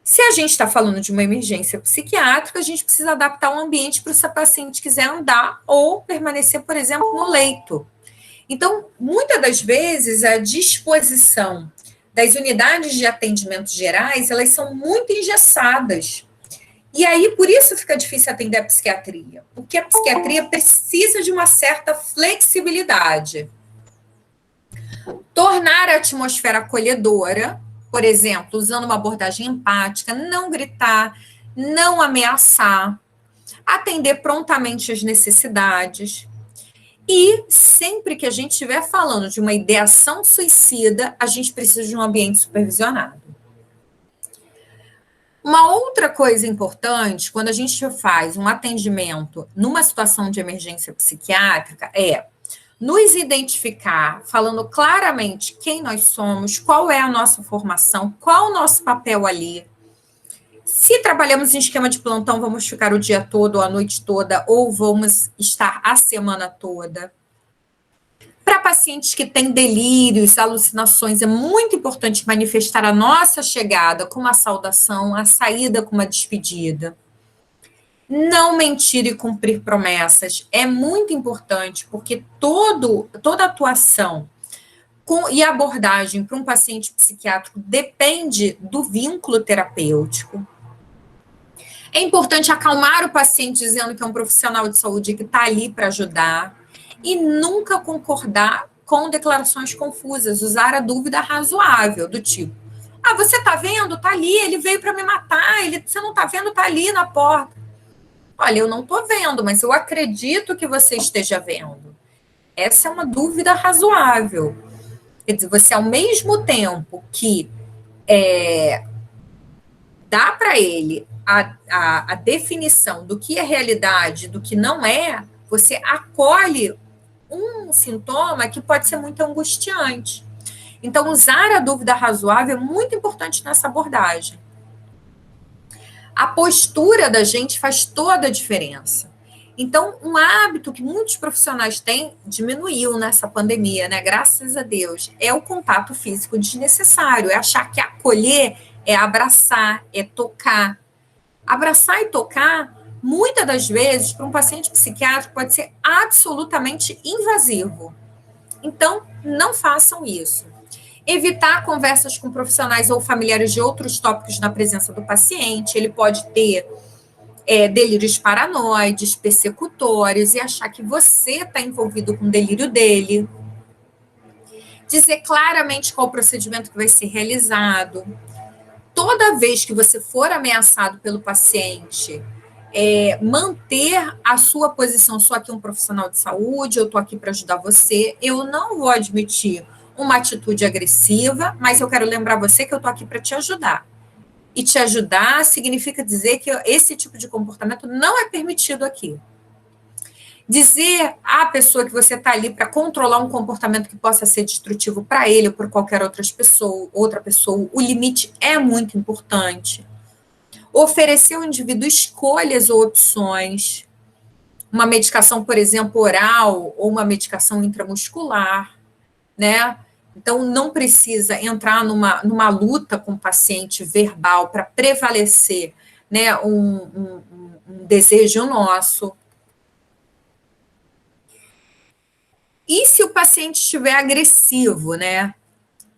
Speaker 2: Se a gente está falando de uma emergência psiquiátrica, a gente precisa adaptar o ambiente para o paciente quiser andar ou permanecer, por exemplo, no leito. Então, muitas das vezes, a disposição das unidades de atendimento gerais, elas são muito engessadas. E aí, por isso fica difícil atender a psiquiatria, porque a psiquiatria precisa de uma certa flexibilidade. Tornar a atmosfera acolhedora, por exemplo, usando uma abordagem empática, não gritar, não ameaçar, atender prontamente as necessidades. E sempre que a gente estiver falando de uma ideação suicida, a gente precisa de um ambiente supervisionado. Uma outra coisa importante, quando a gente faz um atendimento numa situação de emergência psiquiátrica, é nos identificar, falando claramente quem nós somos, qual é a nossa formação, qual o nosso papel ali. Se trabalhamos em esquema de plantão, vamos ficar o dia todo, ou a noite toda, ou vamos estar a semana toda. Para pacientes que têm delírios, alucinações, é muito importante manifestar a nossa chegada com uma saudação, a saída com uma despedida. Não mentir e cumprir promessas é muito importante, porque toda atuação e abordagem para um paciente psiquiátrico depende do vínculo terapêutico. É importante acalmar o paciente dizendo que é um profissional de saúde que está ali para ajudar e nunca concordar com declarações confusas, usar a dúvida razoável, do tipo, você está vendo? Está ali, ele veio para me matar, você não está vendo? Está ali na porta. Olha, eu não estou vendo, mas eu acredito que você esteja vendo. Essa é uma dúvida razoável. Quer dizer, você, ao mesmo tempo que dá para ele a definição do que é realidade, do que não é, você acolhe um sintoma que pode ser muito angustiante. Então, usar a dúvida razoável é muito importante nessa abordagem. A postura da gente faz toda a diferença. Então, um hábito que muitos profissionais têm, diminuiu nessa pandemia, né? Graças a Deus, é o contato físico desnecessário, é achar que acolher é abraçar, é tocar. Abraçar e tocar, muitas das vezes, para um paciente psiquiátrico, pode ser absolutamente invasivo. Então, não façam isso. Evitar conversas com profissionais ou familiares de outros tópicos na presença do paciente. Ele pode ter delírios paranoides, persecutórios, e achar que você está envolvido com o delírio dele. Dizer claramente qual o procedimento que vai ser realizado. Toda vez que você for ameaçado pelo paciente, manter a sua posição, sou aqui um profissional de saúde, eu estou aqui para ajudar você, eu não vou admitir uma atitude agressiva, mas eu quero lembrar você que eu estou aqui para te ajudar. E te ajudar significa dizer que esse tipo de comportamento não é permitido aqui. Dizer à pessoa que você está ali para controlar um comportamento que possa ser destrutivo para ele ou por qualquer outra pessoa, o limite é muito importante. Oferecer ao indivíduo escolhas ou opções. Uma medicação, por exemplo, oral ou uma medicação intramuscular, né? Então, não precisa entrar numa luta com o paciente verbal para prevalecer, né, um desejo nosso. E se o paciente estiver agressivo, né?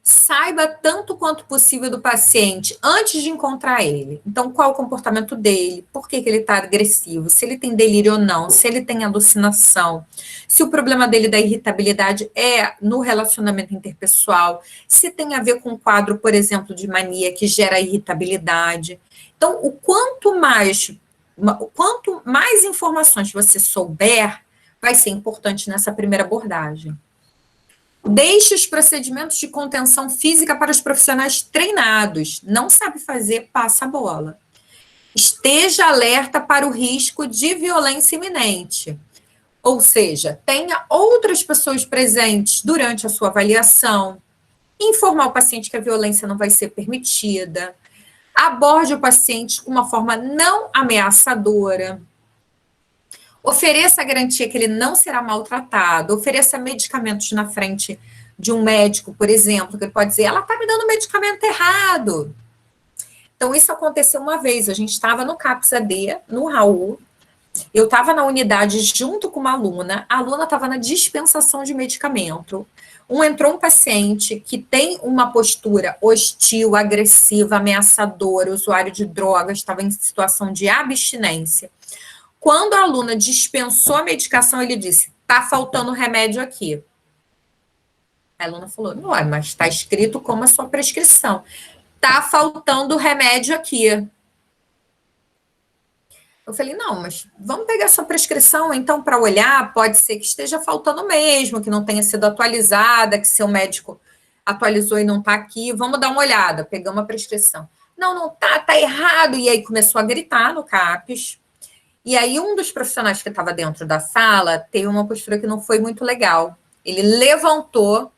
Speaker 2: Saiba tanto quanto possível do paciente antes de encontrar ele. Então, qual o comportamento dele? Por que ele está agressivo? Se ele tem delírio ou não? Se ele tem alucinação? Se o problema dele da irritabilidade é no relacionamento interpessoal? Se tem a ver com um quadro, por exemplo, de mania que gera irritabilidade? Então, quanto mais informações você souber, vai ser importante nessa primeira abordagem. Deixe os procedimentos de contenção física para os profissionais treinados. Não sabe fazer, passa a bola. Esteja alerta para o risco de violência iminente. Ou seja, tenha outras pessoas presentes durante a sua avaliação. Informar o paciente que a violência não vai ser permitida. Aborde o paciente de uma forma não ameaçadora. Ofereça a garantia que ele não será maltratado, ofereça medicamentos na frente de um médico, por exemplo, que ele pode dizer, ela está me dando medicamento errado. Então, isso aconteceu uma vez, a gente estava no CAPS-AD, no Raul, eu estava na unidade junto com uma aluna, a aluna estava na dispensação de medicamento, entrou um paciente que tem uma postura hostil, agressiva, ameaçadora, usuário de drogas, estava em situação de abstinência. Quando a aluna dispensou a medicação, ele disse, tá faltando remédio aqui. A aluna falou, não, mas está escrito como a sua prescrição. Tá faltando remédio aqui. Eu falei, não, mas vamos pegar a sua prescrição, então, para olhar, pode ser que esteja faltando mesmo, que não tenha sido atualizada, que seu médico atualizou e não está aqui, vamos dar uma olhada, pegamos a prescrição. Não tá errado. E aí começou a gritar no CAPS. E aí, um dos profissionais que estava dentro da sala teve uma postura que não foi muito legal. Ele levantou,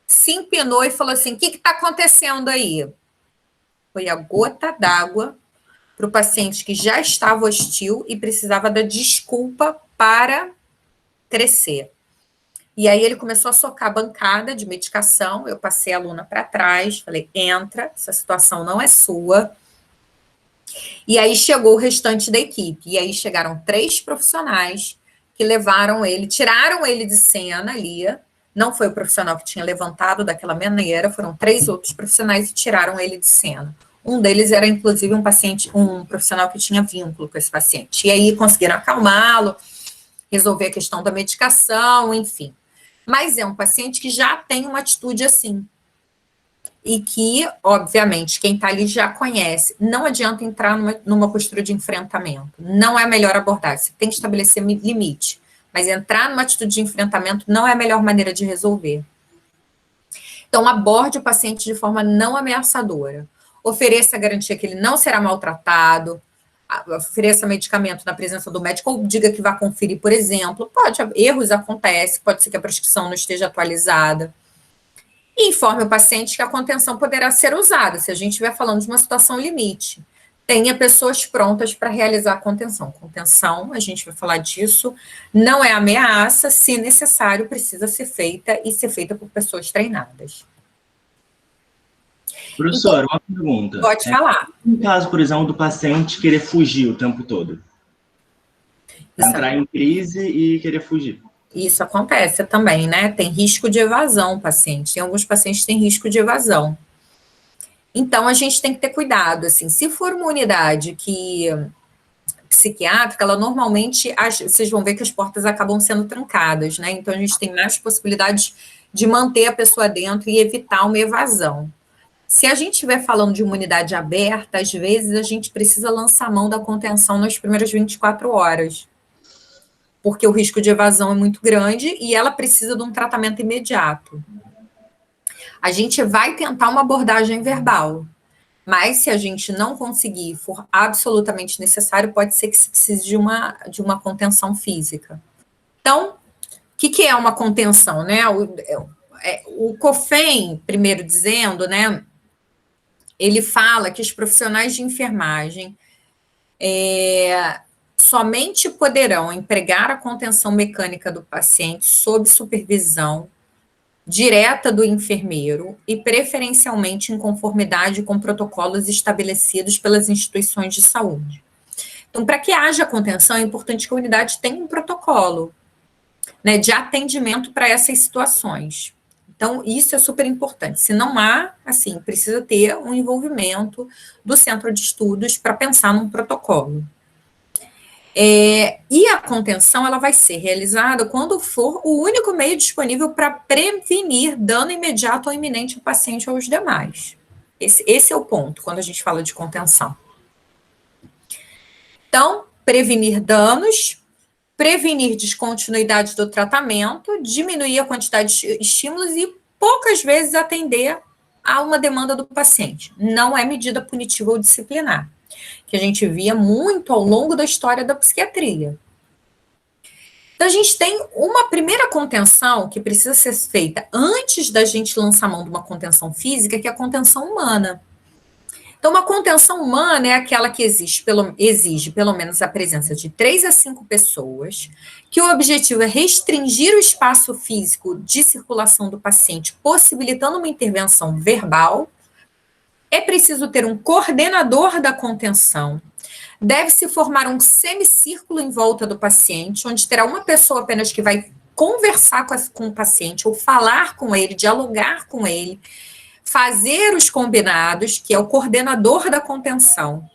Speaker 2: se empinou e falou assim, o que está acontecendo aí? Foi a gota d'água para o paciente que já estava hostil e precisava da desculpa para crescer. E aí, ele começou a socar a bancada de medicação, eu passei a aluna para trás, falei, entra, essa situação não é sua. E aí chegou o restante da equipe. E aí chegaram 3 profissionais que levaram ele, tiraram ele de cena ali. Não foi o profissional que tinha levantado daquela maneira, foram 3 outros profissionais e tiraram ele de cena. Um deles era, inclusive, um profissional que tinha vínculo com esse paciente. E aí conseguiram acalmá-lo, resolver a questão da medicação, enfim. Mas é um paciente que já tem uma atitude assim. E que, obviamente, quem está ali já conhece. Não adianta entrar numa postura de enfrentamento. Não é a melhor abordagem. Você tem que estabelecer limite. Mas entrar numa atitude de enfrentamento não é a melhor maneira de resolver. Então, aborde o paciente de forma não ameaçadora. Ofereça a garantia que ele não será maltratado, ofereça medicamento na presença do médico, ou diga que vai conferir, por exemplo. Erros acontecem, pode ser que a prescrição não esteja atualizada. E informe o paciente que a contenção poderá ser usada, se a gente estiver falando de uma situação limite. Tenha pessoas prontas para realizar a contenção. Contenção, a gente vai falar disso, não é ameaça, se necessário, precisa ser feita e ser feita por pessoas treinadas.
Speaker 5: Professora, uma pergunta.
Speaker 2: Pode falar.
Speaker 5: No caso, por exemplo, do paciente querer fugir o tempo todo. Entrar em crise e querer fugir.
Speaker 2: Isso acontece também, né? Tem risco de evasão o paciente. Tem alguns pacientes que têm risco de evasão. Então, a gente tem que ter cuidado, assim. Se for uma unidade psiquiátrica, ela normalmente, vocês vão ver que as portas acabam sendo trancadas, né? Então, a gente tem mais possibilidades de manter a pessoa dentro e evitar uma evasão. Se a gente estiver falando de uma unidade aberta, às vezes a gente precisa lançar a mão da contenção nas primeiras 24 horas, porque o risco de evasão é muito grande e ela precisa de um tratamento imediato. A gente vai tentar uma abordagem verbal, mas se a gente não conseguir, for absolutamente necessário, pode ser que se precise de uma contenção física. Então, o que é uma contenção, né? O COFEN, primeiro dizendo, né, ele fala que os profissionais de enfermagem somente poderão empregar a contenção mecânica do paciente sob supervisão direta do enfermeiro e preferencialmente em conformidade com protocolos estabelecidos pelas instituições de saúde. Então, para que haja contenção, é importante que a unidade tenha um protocolo, né, de atendimento para essas situações. Então, isso é super importante. Se não há, assim, precisa ter um envolvimento do centro de estudos para pensar num protocolo. E a contenção, ela vai ser realizada quando for o único meio disponível para prevenir dano imediato ou iminente ao paciente ou aos demais. Esse é o ponto, quando a gente fala de contenção. Então, prevenir danos, prevenir descontinuidade do tratamento, diminuir a quantidade de estímulos e, poucas vezes, atender a uma demanda do paciente. Não é medida punitiva ou disciplinar, que a gente via muito ao longo da história da psiquiatria. Então, a gente tem uma primeira contenção que precisa ser feita antes da gente lançar a mão de uma contenção física, que é a contenção humana. Então, uma contenção humana é aquela que exige pelo menos a presença de 3 a 5 pessoas, que o objetivo é restringir o espaço físico de circulação do paciente, possibilitando uma intervenção verbal. É preciso ter um coordenador da contenção. Deve-se formar um semicírculo em volta do paciente, onde terá uma pessoa apenas que vai conversar com o paciente, ou falar com ele, dialogar com ele, fazer os combinados, que é o coordenador da contenção.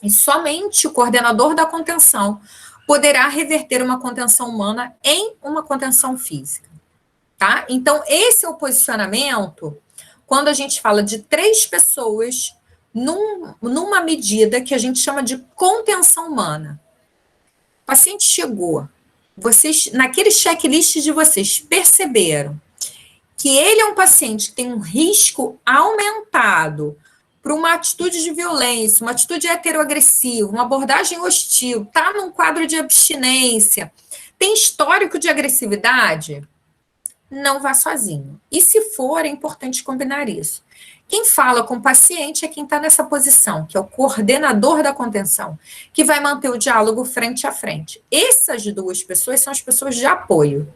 Speaker 2: E somente o coordenador da contenção poderá reverter uma contenção humana em uma contenção física. Tá? Então, esse é o posicionamento quando a gente fala de 3 pessoas numa medida que a gente chama de contenção humana. O paciente chegou, vocês, naquele checklist de vocês, perceberam que ele é um paciente que tem um risco aumentado para uma atitude de violência, uma atitude heteroagressiva, uma abordagem hostil, está num quadro de abstinência, tem histórico de agressividade, não vá sozinho. E se for, é importante combinar isso. Quem fala com o paciente é quem está nessa posição, que é o coordenador da contenção, que vai manter o diálogo frente a frente. Essas 2 pessoas são as pessoas de apoio.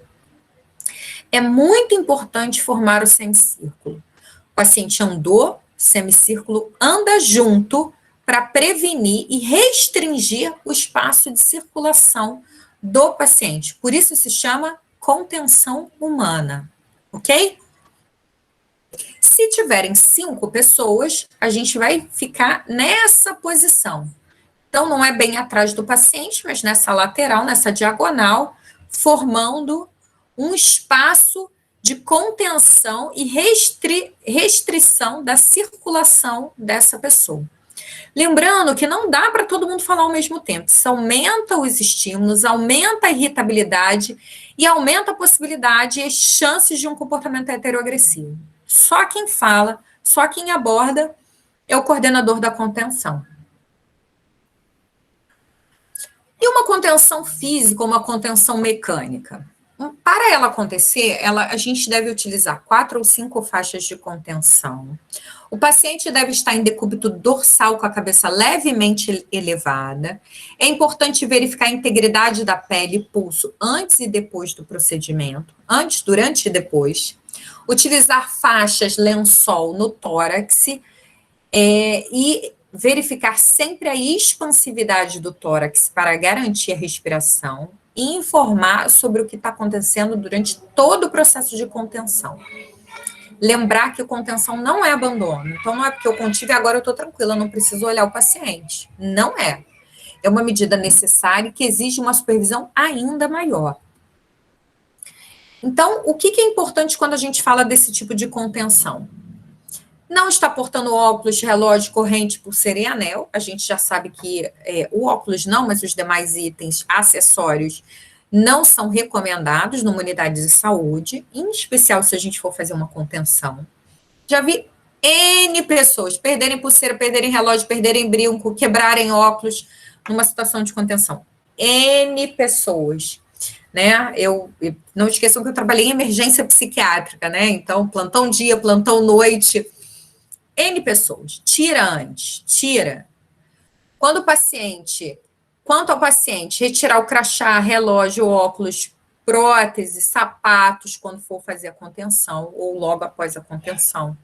Speaker 2: É muito importante formar o semicírculo. O paciente andou, o semicírculo anda junto para prevenir e restringir o espaço de circulação do paciente. Por isso se chama contenção humana, ok? Se tiverem 5 pessoas, a gente vai ficar nessa posição. Então, não é bem atrás do paciente, mas nessa lateral, nessa diagonal, formando um espaço de contenção e restrição da circulação dessa pessoa. Lembrando que não dá para todo mundo falar ao mesmo tempo. Isso aumenta os estímulos, aumenta a irritabilidade e aumenta a possibilidade e as chances de um comportamento heteroagressivo. Só quem fala, só quem aborda é o coordenador da contenção. E uma contenção física ou uma contenção mecânica? Para ela acontecer, a gente deve utilizar 4 ou 5 faixas de contenção. O paciente deve estar em decúbito dorsal com a cabeça levemente elevada. É importante verificar a integridade da pele e pulso antes e depois do procedimento, antes, durante e depois. Utilizar faixas lençol no tórax e verificar sempre a expansividade do tórax para garantir a respiração e informar sobre o que está acontecendo durante todo o processo de contenção. Lembrar que contenção não é abandono. Então, não é porque eu contive e agora eu estou tranquila, não preciso olhar o paciente. Não é. É uma medida necessária que exige uma supervisão ainda maior. Então, o que é importante quando a gente fala desse tipo de contenção? Não está portando óculos, relógio, corrente, pulseira e anel. A gente já sabe que o óculos não, mas os demais itens, acessórios, não são recomendados numa unidade de saúde, em especial se a gente for fazer uma contenção. Já vi N pessoas perderem pulseira, perderem relógio, perderem brinco, quebrarem óculos numa situação de contenção. N pessoas, né? Não esqueçam que eu trabalhei em emergência psiquiátrica, né? Então, plantão dia, plantão noite, N pessoas. Tira antes, tira. Quanto ao paciente, retirar o crachá, relógio, óculos, prótese, sapatos, quando for fazer a contenção, ou logo após a contenção.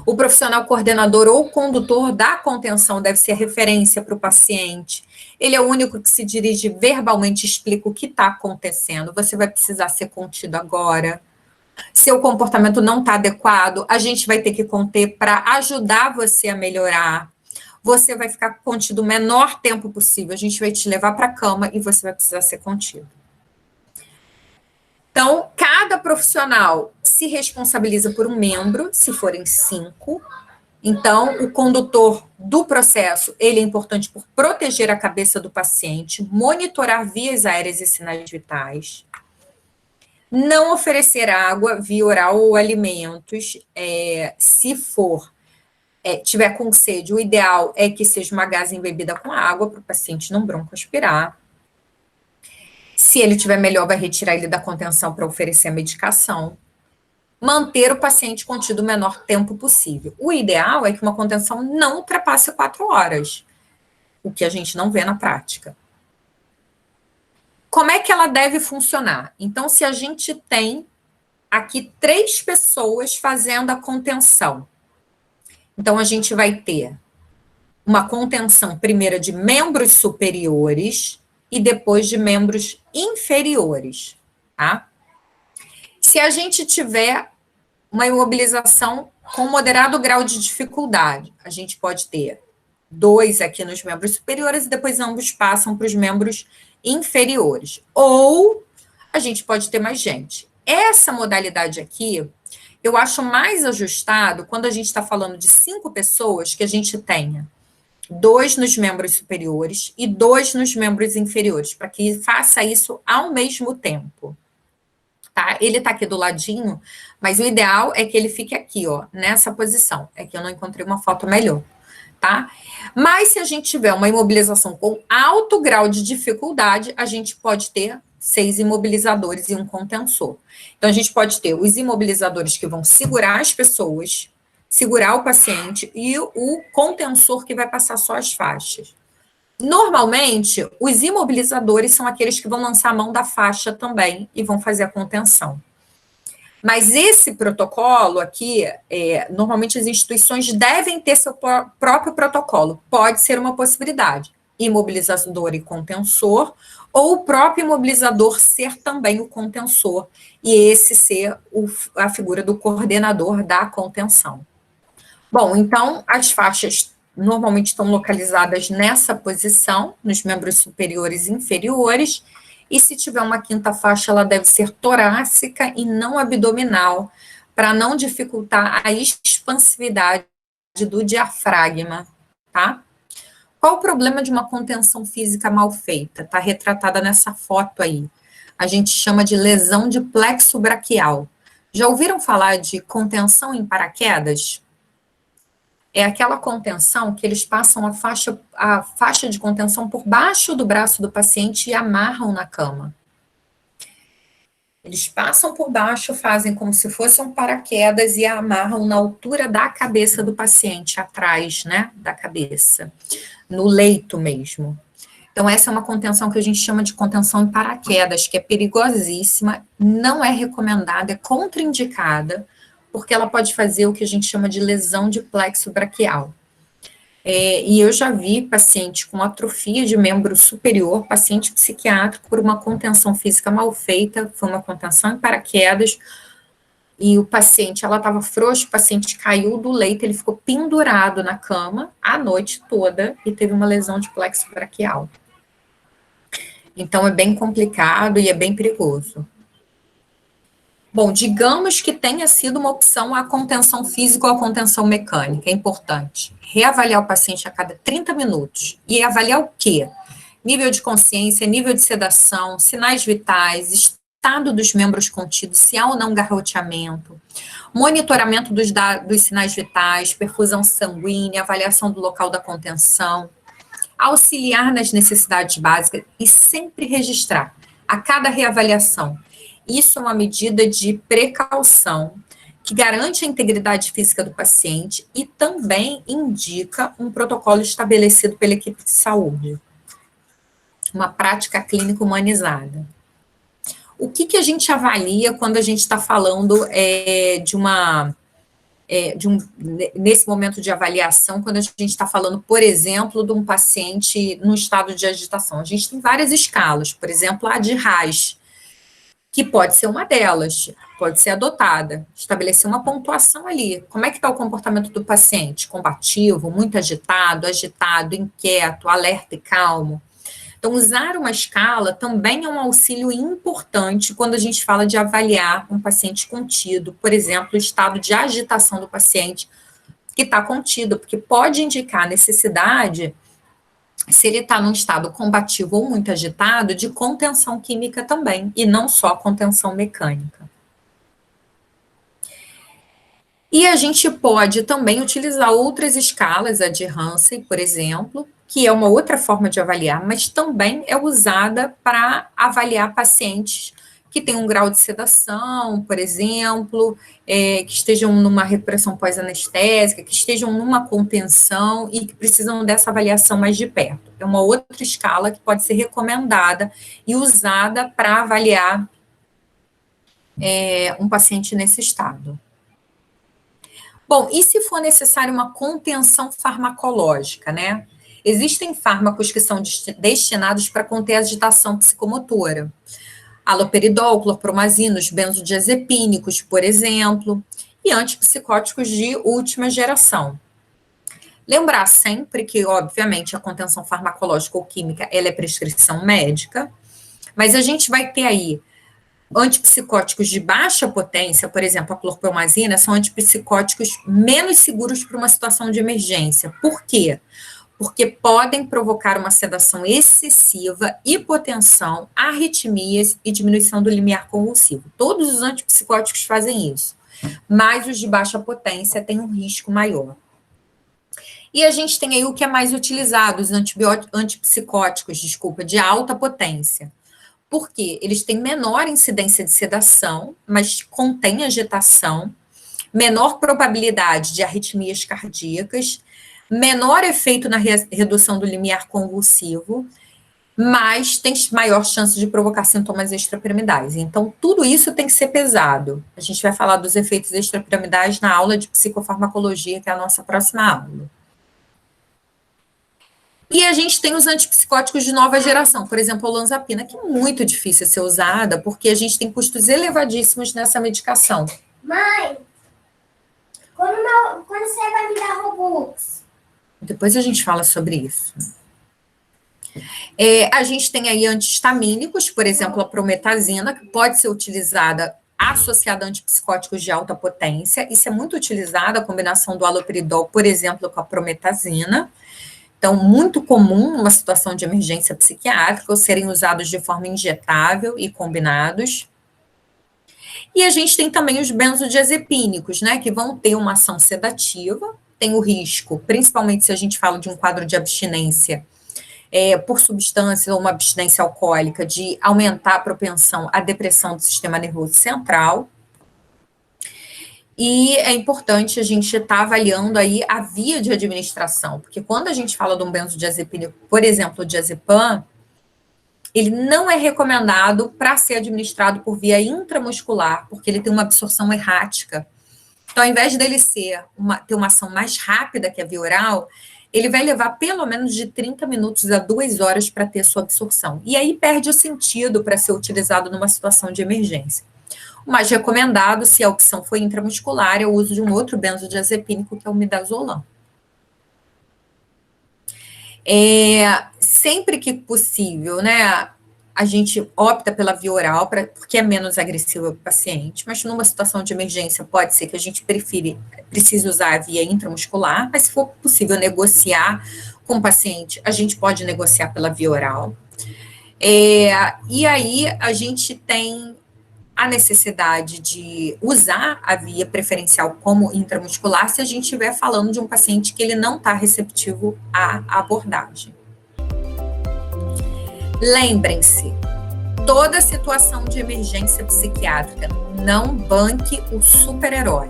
Speaker 2: O profissional coordenador ou condutor da contenção deve ser referência para o paciente. Ele é o único que se dirige verbalmente e explica o que está acontecendo. Você vai precisar ser contido agora. Seu comportamento não está adequado, a gente vai ter que conter para ajudar você a melhorar. Você vai ficar contido o menor tempo possível. A gente vai te levar para a cama e você vai precisar ser contido. Então, cada profissional se responsabiliza por um membro, se forem 5. Então, o condutor do processo, ele é importante por proteger a cabeça do paciente, monitorar vias aéreas e sinais vitais, não oferecer água via oral ou alimentos, se tiver com sede, o ideal é que seja uma gaze embebida com água para o paciente não broncoaspirar. Se ele tiver melhor, vai retirar ele da contenção para oferecer a medicação. Manter o paciente contido o menor tempo possível. O ideal é que uma contenção não ultrapasse 4 horas, o que a gente não vê na prática. Como é que ela deve funcionar? Então, se a gente tem aqui 3 pessoas fazendo a contenção, então a gente vai ter uma contenção primeiro de membros superiores e depois de membros inferiores, tá? Se a gente tiver uma imobilização com moderado grau de dificuldade, a gente pode ter 2 aqui nos membros superiores e depois ambos passam para os membros inferiores. Ou a gente pode ter mais gente. Essa modalidade aqui, eu acho mais ajustado quando a gente está falando de 5 pessoas, que a gente tenha 2 nos membros superiores e 2 nos membros inferiores, para que faça isso ao mesmo tempo. Tá? Ele está aqui do ladinho, mas o ideal é que ele fique aqui, ó, nessa posição. É que eu não encontrei uma foto melhor. Tá? Mas se a gente tiver uma imobilização com alto grau de dificuldade, a gente pode ter 6 imobilizadores e um contensor. Então, a gente pode ter os imobilizadores que vão segurar as pessoas, segurar o paciente, e o contensor que vai passar só as faixas. Normalmente, os imobilizadores são aqueles que vão lançar a mão da faixa também e vão fazer a contenção. Mas esse protocolo aqui, normalmente as instituições devem ter seu próprio protocolo. Pode ser uma possibilidade. imobilizador e contensor, ou o próprio imobilizador ser também o contensor, e esse ser a figura do coordenador da contenção. Bom, então, as faixas normalmente estão localizadas nessa posição, nos membros superiores e inferiores, e se tiver uma quinta faixa, ela deve ser torácica e não abdominal, para não dificultar a expansividade do diafragma, tá? Qual o problema de uma contenção física mal feita? Está retratada nessa foto aí. A gente chama de lesão de plexo braquial. Já ouviram falar de contenção em paraquedas? É aquela contenção que eles passam a faixa de contenção por baixo do braço do paciente e amarram na cama. Eles passam por baixo, fazem como se fosse um paraquedas e amarram na altura da cabeça do paciente, atrás, né, da cabeça, no leito mesmo. Então, essa é uma contenção que a gente chama de contenção em paraquedas, que é perigosíssima, não é recomendada, é contraindicada, porque ela pode fazer o que a gente chama de lesão de plexo braquial. E eu já vi paciente com atrofia de membro superior, paciente psiquiátrico, por uma contenção física mal feita, foi uma contenção em paraquedas, e o paciente, ela estava frouxa, o paciente caiu do leito, ele ficou pendurado na cama a noite toda e teve uma lesão de plexo braquial. Então, é bem complicado e é bem perigoso. Bom, digamos que tenha sido uma opção a contenção física ou a contenção mecânica, é importante. Reavaliar o paciente a cada 30 minutos. E avaliar o quê? Nível de consciência, nível de sedação, sinais vitais, estado dos membros contidos, se há ou não garroteamento, monitoramento dos sinais vitais, perfusão sanguínea, avaliação do local da contenção, auxiliar nas necessidades básicas e sempre registrar a cada reavaliação. Isso é uma medida de precaução que garante a integridade física do paciente e também indica um protocolo estabelecido pela equipe de saúde. Uma prática clínica humanizada. O que a gente avalia quando a gente está falando nesse momento de avaliação, quando a gente está falando, por exemplo, de um paciente num estado de agitação? A gente tem várias escalas, por exemplo, a de Reis, que pode ser uma delas, pode ser adotada, estabelecer uma pontuação ali. Como é que está o comportamento do paciente? Combativo, muito agitado, inquieto, alerta e calmo. Então, usar uma escala também é um auxílio importante quando a gente fala de avaliar um paciente contido, por exemplo, o estado de agitação do paciente que está contido, porque pode indicar a necessidade, se ele está num estado combativo ou muito agitado, de contenção química também, e não só contenção mecânica. E a gente pode também utilizar outras escalas, a de Hansen, por exemplo, que é uma outra forma de avaliar, mas também é usada para avaliar pacientes que têm um grau de sedação, por exemplo, que estejam numa recuperação pós-anestésica, que estejam numa contenção e que precisam dessa avaliação mais de perto. É uma outra escala que pode ser recomendada e usada para avaliar um paciente nesse estado. Bom, e se for necessário uma contenção farmacológica, né? Existem fármacos que são destinados para conter a agitação psicomotora. Haloperidol, clorpromazina, os benzodiazepínicos, por exemplo, e antipsicóticos de última geração. Lembrar sempre que, obviamente, a contenção farmacológica ou química, ela é prescrição médica, mas a gente vai ter aí antipsicóticos de baixa potência, por exemplo, a clorpromazina, são antipsicóticos menos seguros para uma situação de emergência. Por quê? Porque podem provocar uma sedação excessiva, hipotensão, arritmias e diminuição do limiar convulsivo. Todos os antipsicóticos fazem isso, mas os de baixa potência têm um risco maior. E a gente tem aí o que é mais utilizado, os antipsicóticos, de alta potência. Porque eles têm menor incidência de sedação, mas contêm agitação, menor probabilidade de arritmias cardíacas, menor efeito na redução do limiar convulsivo, mas tem maior chance de provocar sintomas extrapiramidais. Então, tudo isso tem que ser pesado. A gente vai falar dos efeitos extrapiramidais na aula de psicofarmacologia, que é a nossa próxima aula. E a gente tem os antipsicóticos de nova geração, por exemplo, a olanzapina, que é muito difícil ser usada, porque a gente tem custos elevadíssimos nessa medicação.
Speaker 3: Mãe, quando você vai me dar Robux?
Speaker 2: Depois a gente fala sobre isso. A gente tem aí antihistamínicos, por exemplo, a prometazina, que pode ser utilizada associada a antipsicóticos de alta potência. Isso é muito utilizado, a combinação do haloperidol, por exemplo, com a prometazina. Então, muito comum numa situação de emergência psiquiátrica, ou serem usados de forma injetável e combinados. E a gente tem também os benzodiazepínicos, né, que vão ter uma ação sedativa, tem o risco, principalmente se a gente fala de um quadro de abstinência por substância ou uma abstinência alcoólica, de aumentar a propensão à depressão do sistema nervoso central. E é importante a gente estar avaliando aí a via de administração, porque quando a gente fala de um benzodiazepínico, por exemplo, o diazepam, ele não é recomendado para ser administrado por via intramuscular, porque ele tem uma absorção errática. Então, ao invés dele ter uma ação mais rápida que a via oral, ele vai levar pelo menos de 30 minutos a 2 horas para ter sua absorção. E aí perde o sentido para ser utilizado numa situação de emergência. O mais recomendado, se a opção for intramuscular, é o uso de um outro benzodiazepínico, que é o midazolam. Sempre que possível, né, a gente opta pela via oral, porque é menos agressiva para o paciente, mas numa situação de emergência pode ser que a gente precise usar a via intramuscular, mas se for possível negociar com o paciente, a gente pode negociar pela via oral. E aí a gente tem a necessidade de usar a via preferencial como intramuscular se a gente estiver falando de um paciente que ele não está receptivo à abordagem. Lembrem-se, toda situação de emergência psiquiátrica, não banque o super-herói.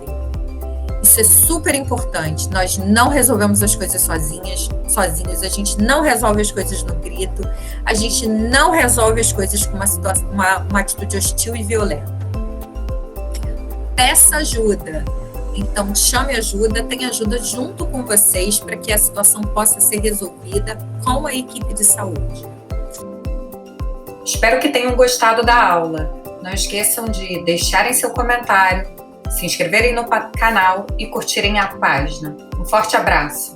Speaker 2: Isso é super importante. Nós não resolvemos as coisas sozinhos, a gente não resolve as coisas no grito, a gente não resolve as coisas com uma atitude hostil e violenta. Peça ajuda. Então, chame ajuda, tenha ajuda junto com vocês para que a situação possa ser resolvida com a equipe de saúde.
Speaker 1: Espero que tenham gostado da aula. Não esqueçam de deixarem seu comentário, se inscreverem no canal e curtirem a página. Um forte abraço!